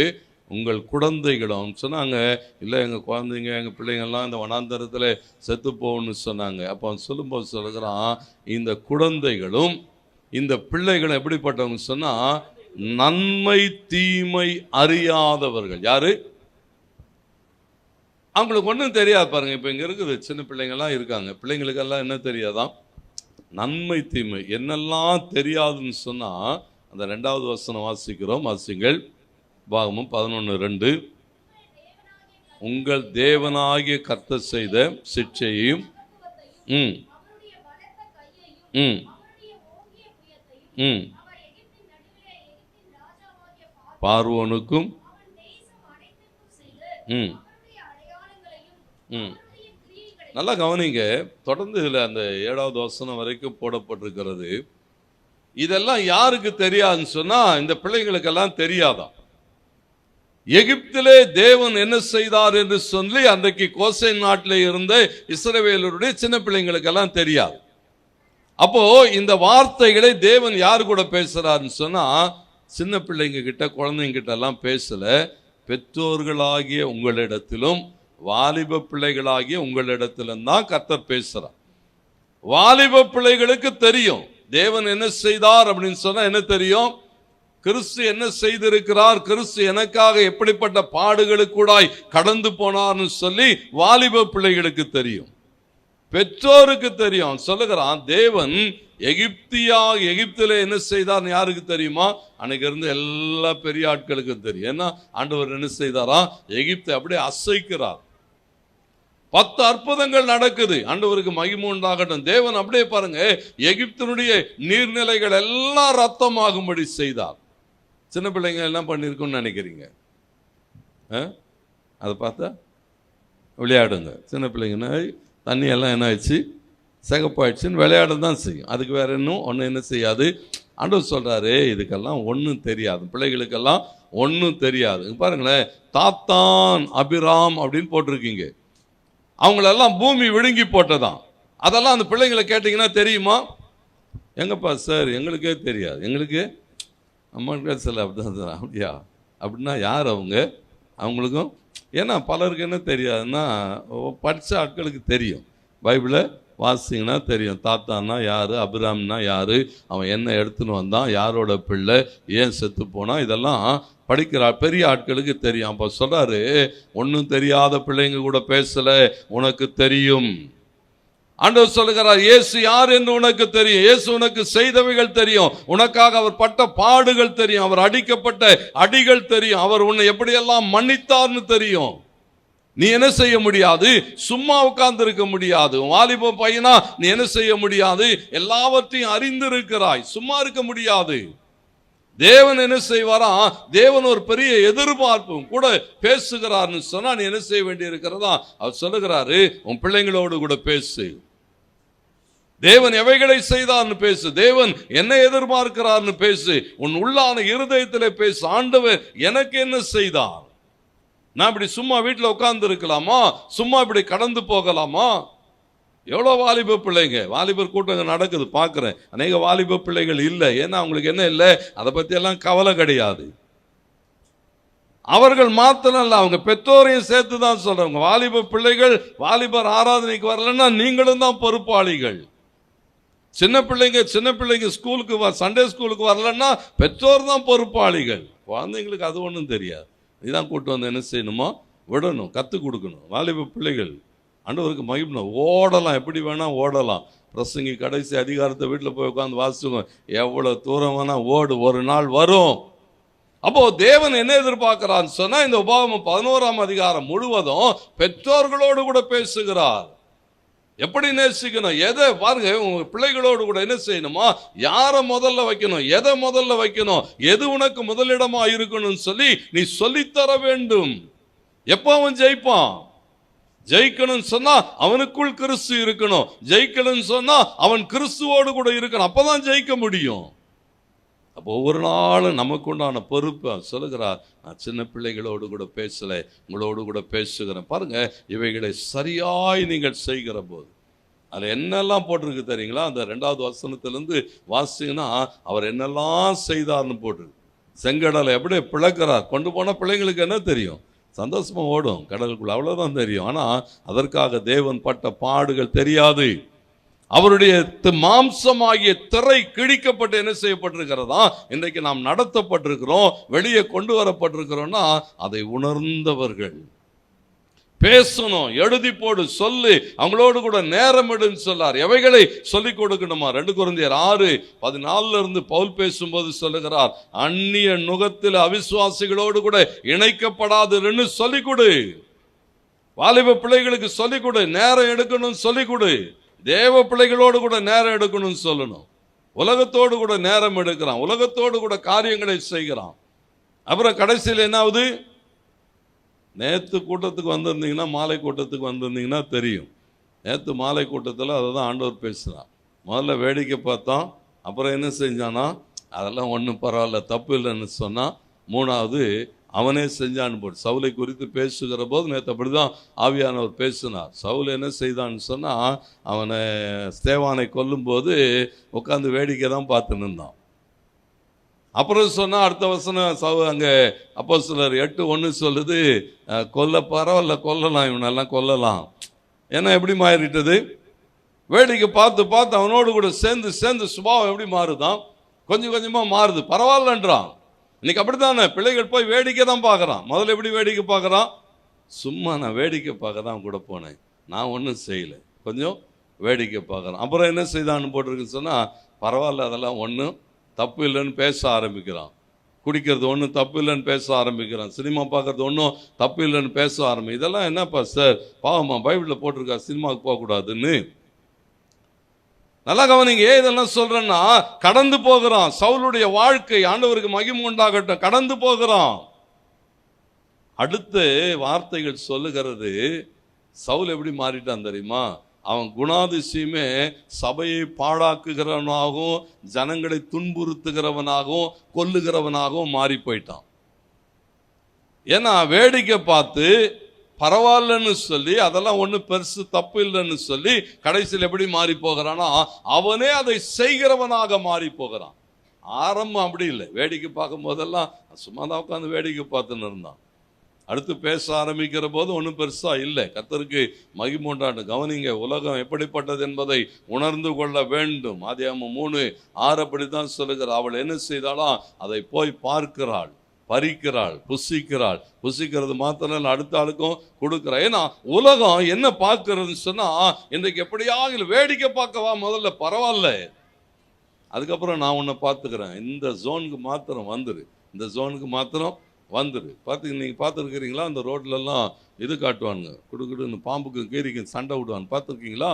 உங்கள் குழந்தைகளும் சொன்னாங்க. இல்லை எங்கள் குழந்தைங்க எங்கள் பிள்ளைங்கள்லாம் இந்த வனாந்தரத்தில் செத்து போகணும்னு சொன்னாங்க. அப்போ அவன் சொல்லும்போது சொல்லுகிறான், இந்த குழந்தைகளும் இந்த பிள்ளைகளும் எப்படிப்பட்டவங்க சொன்னால் நன்மை தீமை அறியாதவர்கள். யாரு? அவங்களுக்கு ஒன்றும் தெரியாது. பாருங்க, இப்போ இங்கே இருக்குது சின்ன பிள்ளைங்கள்லாம் இருக்காங்க. பிள்ளைங்களுக்கெல்லாம் என்ன தெரியாதான்? நன்மை தீமை என்னெல்லாம் தெரியாதுன்னு சொன்னால் அந்த 2வது வசனம் வாசிக்கிறோம். வாசிங்கள். பாகமும் 11:2. உங்கள் தேவனாகிய கர்த்தர் செய்த சிட்சையையும் பார்வோனுக்கும் நல்லா கவனிங்க. தொடர்ந்து இதில் அந்த 7வது வசனம் வரைக்கும் போடப்பட்டிருக்கிறது. இதெல்லாம் யாருக்கு தெரியாதுன்னு சொன்னா இந்த பிள்ளைங்களுக்கெல்லாம் தெரியாதான். எகிப்திலே தேவன் என்ன செய்தார் என்று சொல்லி அன்றைக்கு கோசேன் நாட்டில் இருந்த இஸ்ரவேலருடைய சின்ன பிள்ளைங்களுக்கெல்லாம் தெரியாது. அப்போ இந்த வார்த்தைகளை தேவன் யாரு கூட பேசுறாருன்னு சொன்னா சின்ன பிள்ளைங்க கிட்ட குழந்தைங்க கிட்ட எல்லாம் பேசல. பெற்றோர்களாகிய உங்களிடத்திலும் வாலிப பிள்ளைகளாகிய உங்களிடத்திலும் தான் கர்த்தர் பேசுறார். வாலிப பிள்ளைகளுக்கு தெரியும் தேவன் என்ன செய்தார் அப்படின்னு சொன்னா என்ன தெரியும்? கிறிஸ்து என்ன செய்திருக்கிறார், கிறிஸ்து எனக்காக எப்படிப்பட்ட பாடுகளுக்கூடாய் கடந்து போனார்னு சொல்லி வாலிப பிள்ளைகளுக்கு தெரியும். பெற்றோருக்கு தெரியும். சொல்லுகிறான், தேவன் எகிப்திலே என்ன செய்தார் யாருக்கு தெரியுமா? அன்னைக்கு இருந்து எல்லா பெரிய ஆட்களுக்கு தெரியும். ஏன்னா ஆண்டவர் என்ன செய்தாரா? எகிப்தை அப்படியே அசைக்கிறார். 10 அற்புதங்கள் நடக்குது. ஆண்டவருக்கு மகிமை உண்டாகட்டும். தேவன் அப்படியே பாருங்க, எகிப்தினுடைய நீர்நிலைகள் எல்லாம் ரத்தமாகும்படி செய்தார். சின்ன பிள்ளைங்க என்ன பண்ணிருக்குன்னு நினைக்கிறீங்க? அதை பார்த்தா விளையாடுங்க. சின்ன பிள்ளைங்கன்னா தண்ணி எல்லாம் என்ன ஆயிடுச்சு, சிகப்பாயிடுச்சுன்னு விளையாட தான் செய்யும். அதுக்கு வேற ஒன்றும் என்ன செய்யாது. ஆண்டவர் சொல்றாரு, இதுக்கெல்லாம் ஒன்றும் தெரியாது, பிள்ளைகளுக்கெல்லாம் ஒன்றும் தெரியாது. பாருங்களேன், தாத்தான் அபிராம் அப்படின்னு போட்டிருக்கீங்க. அவங்களெல்லாம் பூமி விழுங்கி போட்டதான். அதெல்லாம் அந்த பிள்ளைங்களை கேட்டிங்கன்னா தெரியுமா? எங்கப்பா சார், எங்களுக்கே தெரியாது. எங்களுக்கு அம்மா சில அப்படிதான். அப்படியா? அப்படின்னா யார் அவங்க? அவங்களுக்கும் ஏன்னா பலருக்கு என்ன தெரியாதுன்னா படித்த ஆட்களுக்கு தெரியும். பைபிளை வாசிங்கன்னா தெரியும். தாத்தான்னா யார், அபிராம்னா யார், அவன் என்ன எடுத்துன்னு வந்தான், யாரோட பிள்ளை, ஏன் செத்து போனான், இதெல்லாம் படிக்கிற பெரிய ஆட்களுக்கு தெரியும். அப்போ சொல்றாரு, ஒன்றும் தெரியாத பிள்ளைங்க கூட பேசல, உனக்கு தெரியும். ஆண்டவர் சொல்லுகிறார், இயேசு யார் என்று உனக்கு தெரியும், இயேசு உனக்கு செய்தவைகள் தெரியும், உனக்காக அவர் பட்ட பாடுகள் தெரியும், அவர் அடிக்கப்பட்ட அடிகள் தெரியும், அவர் உன்னை எப்படியெல்லாம் மன்னித்தார்னு தெரியும். நீ என்ன செய்ய முடியாது? சும்மா உட்கார்ந்து இருக்க முடியாது. வாலிப பையனா நீ என்ன செய்ய முடியாது? எல்லாவற்றையும் அறிந்திருக்கிறாய், சும்மா இருக்க முடியாது. தேவன் என்ன செய்வாரா? தேவன் ஒரு பெரிய எதிர்பார்ப்பும் கூட பேசுகிறார்னு சொன்னா நீ என்ன செய்ய வேண்டி இருக்கிறதா? அவர் சொல்லுகிறாரு, உன் பிள்ளைங்களோடு கூட பேசு. தேவன் எவைகளை செய்தார்னு பேசு, தேவன் என்ன எதிர்பார்க்கிறார்னு பேசு, உன் உள்ளான இருதயத்திலே பேசு. ஆண்டவர் எனக்கு என்ன செய்தார்? நான் இப்படி சும்மா வீட்டில் உட்கார்ந்து இருக்கலாமா? சும்மா இப்படி கடந்து போகலாமா? எவ்வளோ வாலிப பிள்ளைங்க, வாலிபர் கூட்டங்கள் நடக்குது பார்க்குறேன். அநேக வாலிப பிள்ளைகள் இல்லை. ஏன்னா அவங்களுக்கு என்ன இல்லை, அதை பற்றி எல்லாம் கவலை கிடையாது. அவர்கள் மாத்திரம் இல்லை, அவங்க பெற்றோரையும் சேர்த்து தான் சொல்றவங்க. வாலிப பிள்ளைகள் வாலிபர் ஆராதனைக்கு வரலன்னா நீங்களும் தான் பொறுப்பாளிகள். சின்ன பிள்ளைங்க ஸ்கூலுக்கு சண்டே ஸ்கூலுக்கு வரலன்னா பெற்றோர் தான் பொறுப்பாளிகள். குழந்தைங்களுக்கு அது ஒன்றும் தெரியாது. இதான் கூட்டு வந்து என்ன செய்யணுமோ விடணும், கற்றுக் கொடுக்கணும். வாலிப பிள்ளைகள் ஆண்டவருக்கு மகிமை. ஓடலாம், எப்படி வேணால் ஓடலாம். பிரசங்கி கடைசி அதிகாரத்தை வீட்டில் போய் உட்காந்து வாசிச்சுக்கோங்க. எவ்வளோ தூரம் வேணால் ஓடு, ஒரு நாள் வரும். அப்போ தேவன் என்ன எதிர்பார்க்கிறான்னு சொன்னா, இந்த உபாகமம் 11ஆம் அதிகாரம் முழுவதும் பெற்றோர்களோடு கூட பேசுகிறார். எப்படி நேசிக்கணும், எதை பாருங்க, உங்க பிள்ளைகளோடு கூட என்ன செய்யணுமா, யாரை முதல்ல வைக்கணும், எதை முதல்ல வைக்கணும், எது உனக்கு முதலிடமா இருக்கணும்னு சொல்லி நீ சொல்லித்தர வேண்டும். எப்போ அவன் ஜெயிப்பான்? ஜெயிக்கணும்னு சொன்னா அவனுக்குள் கிறிஸ்து இருக்கணும். ஜெயிக்கணும்னு சொன்னா அவன் கிறிஸ்துவோடு கூட இருக்கணும். அப்பதான் ஜெயிக்க முடியும். அப்போ ஒவ்வொரு நாளும் நமக்கு உண்டான பொறுப்பு சொல்லுகிறார். நான் சின்ன பிள்ளைகளோடு கூட பேசலை, உங்களோடு கூட பேசுகிறேன். பாருங்க, இவைகளை சரியாய் நீங்கள் செய்கிற போது அதில் என்னெல்லாம் போட்டிருக்கு தெரியுங்களா? அந்த 2வது வசனத்திலிருந்து வாசிங்கன்னா அவர் என்னெல்லாம் செய்தார்னு போட்டிருக்கு. செங்கடலை எப்படி பிளக்கிறார். கொண்டு போனால் பிள்ளைங்களுக்கு என்ன தெரியும்? சந்தோஷமாக ஓடும் கடலுக்குள்ள, அவ்வளோதான் தெரியும். ஆனால் அதற்காக தேவன் பட்ட பாடுகள் தெரியாது. அவருடைய மாம்சமாகிய திரை கிழிக்கப்பட்டு என்ன செய்யப்பட்டிருக்கிறதா இன்றைக்கு நாம் நடத்தப்பட்டிருக்கிறோம், வெளியே கொண்டு வரப்பட்டிருக்கிறோம்னா அதை உணர்ந்தவர்கள் பேசணும், எழுதி போடு, சொல்லு, அவங்களோடு கூட நேரம் எடுன்னு சொல்லார். எவைகளை சொல்லிக் கொடுக்கணுமா? 2 கொரிந்தியர் 6:14 பவுல் பேசும்போது சொல்லுகிறார், அந்நிய நுகத்தில் அவிசுவாசிகளோடு கூட இணைக்கப்படாதுன்னு சொல்லிக் கொடு. வாலிப பிள்ளைகளுக்கு சொல்லிக் கொடு, நேரம் எடுக்கணும் சொல்லிக் கொடு. தேவ பிள்ளைகளோடு கூட நேரம் எடுக்கணும்னு சொல்லணும். உலகத்தோடு கூட நேரம் எடுக்கிறான், உலகத்தோடு கூட காரியங்களை செய்கிறான். அப்புறம் கடைசியில் என்ன ஆகுது? நேற்று கூட்டத்துக்கு வந்திருந்தீங்கன்னா, மாலை கூட்டத்துக்கு வந்திருந்தீங்கன்னா தெரியும். நேற்று மாலை கூட்டத்தில் அதை தான் ஆண்டவர் பேசுகிறான். முதல்ல வேடிக்கை பார்த்தோம், அப்புறம் என்ன செஞ்சானா, அதெல்லாம் ஒன்றும் பரவாயில்ல, தப்பு இல்லைன்னு சொன்னான். 3வது அவனே செஞ்சான்னு போட்டு சவுலை குறித்து பேசுகிற போது நேற்று அப்படி தான் ஆவியானவர் பேசினார். சவுல் என்ன செய்தான்னு சொன்னால், அவனை ஸ்தேவானை கொல்லும்போது உட்காந்து வேடிக்கை தான் பார்த்து நின்றான். அப்புறம் சொன்னால் அடுத்த வசனம் அங்கே அப்போஸ்தலர் 8:1 சொல்லுது, கொல்ல பரவாயில்ல, கொல்லலாம், இவனெல்லாம் கொல்லலாம். ஏன்னா எப்படி மாறிட்டது? வேடிக்கை பார்த்து பார்த்து அவனோடு கூட சேர்ந்து சேர்ந்து சுபாவம் எப்படி மாறுதான்? கொஞ்சம் கொஞ்சமாக மாறுது, பரவாயில்லன்றான். இன்னைக்கு அப்படித்தானே பிள்ளைகள் போய் வேடிக்கை தான் பார்க்குறான். முதல்ல எப்படி வேடிக்கை பார்க்குறான்? சும்மா நான் வேடிக்கை பார்க்க தான் கூட போனேன், நான் ஒன்றும் செய்யலை, கொஞ்சம் வேடிக்கை பார்க்குறான். அப்புறம் என்ன செய்தான்னு போட்டிருக்குன்னு சொன்னால், பரவாயில்ல, அதெல்லாம் ஒன்றும் தப்பு இல்லைன்னு பேச ஆரம்பிக்கிறான். குடிக்கிறது ஒன்றும் தப்பு இல்லைன்னு பேச ஆரம்பிக்கிறான். சினிமா பார்க்கறது ஒன்றும் தப்பு இல்லைன்னு பேச இதெல்லாம் என்னப்பா சார் பாவமா, பைபிளில் போட்டிருக்கா சினிமாவுக்கு போகக்கூடாதுன்னு? நல்லா கவனிங்க. ஏன் இதெல்லாம் சொல்றேன்னா, கடந்து போகிறான். சவுலுடைய வாழ்க்கை ஆண்டவருக்கு மகிமை உண்டாகட்டும், கடந்து போகிறான். அடுத்த வார்த்தைகள் சொல்லுகிறது, சவுல் எப்படி மாறிட்டான் தெரியுமா? அவன் குணாதிசயமே சபையை பாழாக்குகிறவனாகவும் ஜனங்களை துன்புறுத்துகிறவனாகவும் கொல்லுகிறவனாகவும் மாறி போயிட்டான். ஏன்னா வேடிக்கை பார்த்து பரவாயில்லன்னு சொல்லி, அதெல்லாம் ஒன்றும் பெருசு தப்பு இல்லைன்னு சொல்லி கடைசியில் எப்படி மாறி போகிறானா, அவனே அதை செய்கிறவனாக மாறி போகிறான். ஆரம்பம் அப்படி இல்லை, வேடிக்கை பார்க்கும் போதெல்லாம் சும்மா தான் உட்காந்து வேடிக்கை பார்த்துன்னு இருந்தான். அடுத்து பேச ஆரம்பிக்கிற போது ஒன்றும் பெருசாக இல்லை. கர்த்தருக்கு மகிமை உண்டாண்டு. கவனிங்க, உலகம் எப்படிப்பட்டது என்பதை உணர்ந்து கொள்ள வேண்டும். ஆதியாகமம் 3:6 அப்படி தான் சொல்லுகிறார். அவள் என்ன செய்தாலும் அதை போய் பார்க்கிறாள், பறிக்கிறாள், புசிக்கிறாள். புசிக்கிறது மாத்திரம் இல்லை, அடுத்த ஆளுக்கும் கொடுக்குறாள். ஏன்னா உலகம் என்ன பார்க்கறதுன்னு சொன்னால், இன்றைக்கு எப்படியாக வேடிக்கை பார்க்கவா முதல்ல, பரவாயில்ல, அதுக்கப்புறம் நான் உன்னை பார்த்துக்கிறேன், இந்த ஜோனுக்கு மாத்திரம் வந்துரு, இந்த ஜோனுக்கு மாத்திரம் வந்துரு. நீங்கள் பார்த்துருக்கிறீங்களா? அந்த ரோட்லலாம் இது காட்டுவானுங்க, குடுக்குடுன்னு பாம்புக்கு கீரிக்கு சண்டை விடுவான்னு பார்த்துருக்கீங்களா?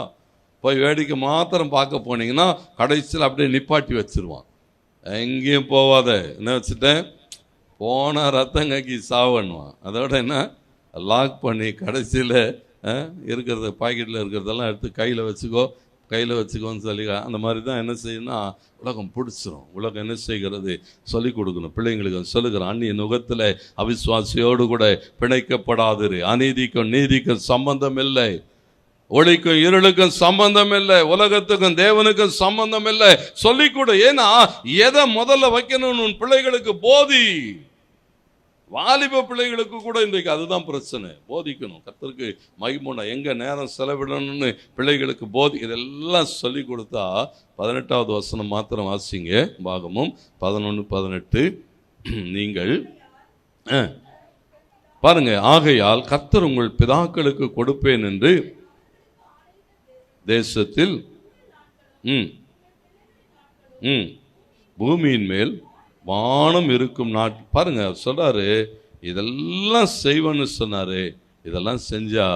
போய் வேடிக்கை மாத்திரம் பார்க்க போனீங்கன்னா கடைசியில் அப்படியே நிப்பாட்டி வச்சிருவான். எங்கேயும் போவாத, என்ன வச்சுட்டேன், போனால் ரத்தம் கக்கி சாவண்ணுவான். அதோட என்ன லாக் பண்ணி கடைசியில் இருக்கிறத பாக்கெட்டில் இருக்கிறதெல்லாம் எடுத்து கையில் வச்சுக்கோன்னு சொல்லி அந்த மாதிரி தான் என்ன செய்யணும்னா உலகம் பிடிச்சிரும். உலகம் என்ன செய்கிறது, சொல்லிக் கொடுக்கணும் பிள்ளைங்களுக்கு. சொல்லுகிறேன், அந்நிய நுகத்தில் அவிசுவாசியோடு கூட பிணைக்கப்படாதிரு. அநீதிக்கும் நீதிக்கும் சம்பந்தம் இல்லை, ஒளிக்கும் இருளுக்கும் சம்பந்தம் இல்லை, உலகத்துக்கும் தேவனுக்கும் சம்பந்தம் இல்லை. சொல்லிக் கொடு. ஏன்னா எதை முதல்ல வைக்கணும்னு உன் பிள்ளைகளுக்கு போதி. வாலிப பிள்ளைகளுக்கு கூட இன்றைக்கு அதுதான் பிரச்சனை, போதிக்கணும். கர்த்தருக்கு மகிமை எங்கே நேரம் செலவிடணும்னு பிள்ளைகளுக்கு இதெல்லாம் சொல்லி கொடுத்தா 18வது வசனம் மாத்திரம் வாசிங்க. பாகமும் 11:18 நீங்கள் பாருங்க. ஆகையால் கர்த்தர் உங்கள் பிதாக்களுக்கு கொடுப்பேன் என்று தேசத்தில் பூமியின் மேல் வானம் இருக்கும் நாட்டு. பாருங்க சொல்றாரு, இதெல்லாம் செய்வன்னு சொன்னாரு. இதெல்லாம் செஞ்சா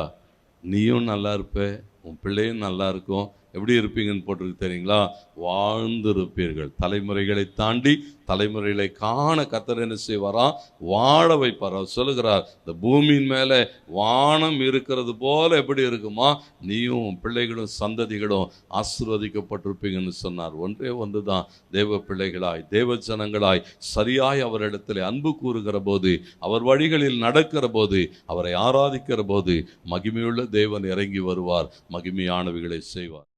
நீயும் நல்லா இருப்ப, உன் பிள்ளையும் நல்லா இருக்கும். எப்படி இருப்பீங்கன்னு போட்டிருக்கு தெரியுங்களா? வாழ்ந்து இருப்பீர்கள். தலைமுறைகளை தாண்டி தலைமுறைகளை காண கர்த்தர் என்ன செய்வாராம், வாழ வைப்பார். அவர் சொல்லுகிறார், இந்த பூமியின் மேலே வானம் இருக்கிறது போல எப்படி இருக்குமா, நீயும் பிள்ளைகளும் சந்ததிகளும் ஆசீர்வதிக்கப்பட்டிருப்பீங்கன்னு சொன்னார். ஒன்றே ஒன்றுதான், தேவ பிள்ளைகளாய் தேவ ஜனங்களாய் சரியாய் அவரிடத்தில் அன்பு கூறுகிற போது, அவர் வழிகளில் நடக்கிற போது, அவரை ஆராதிக்கிற போது மகிமையுள்ள தேவன் இறங்கி வருவார், மகிமையானவைகளை செய்வார்.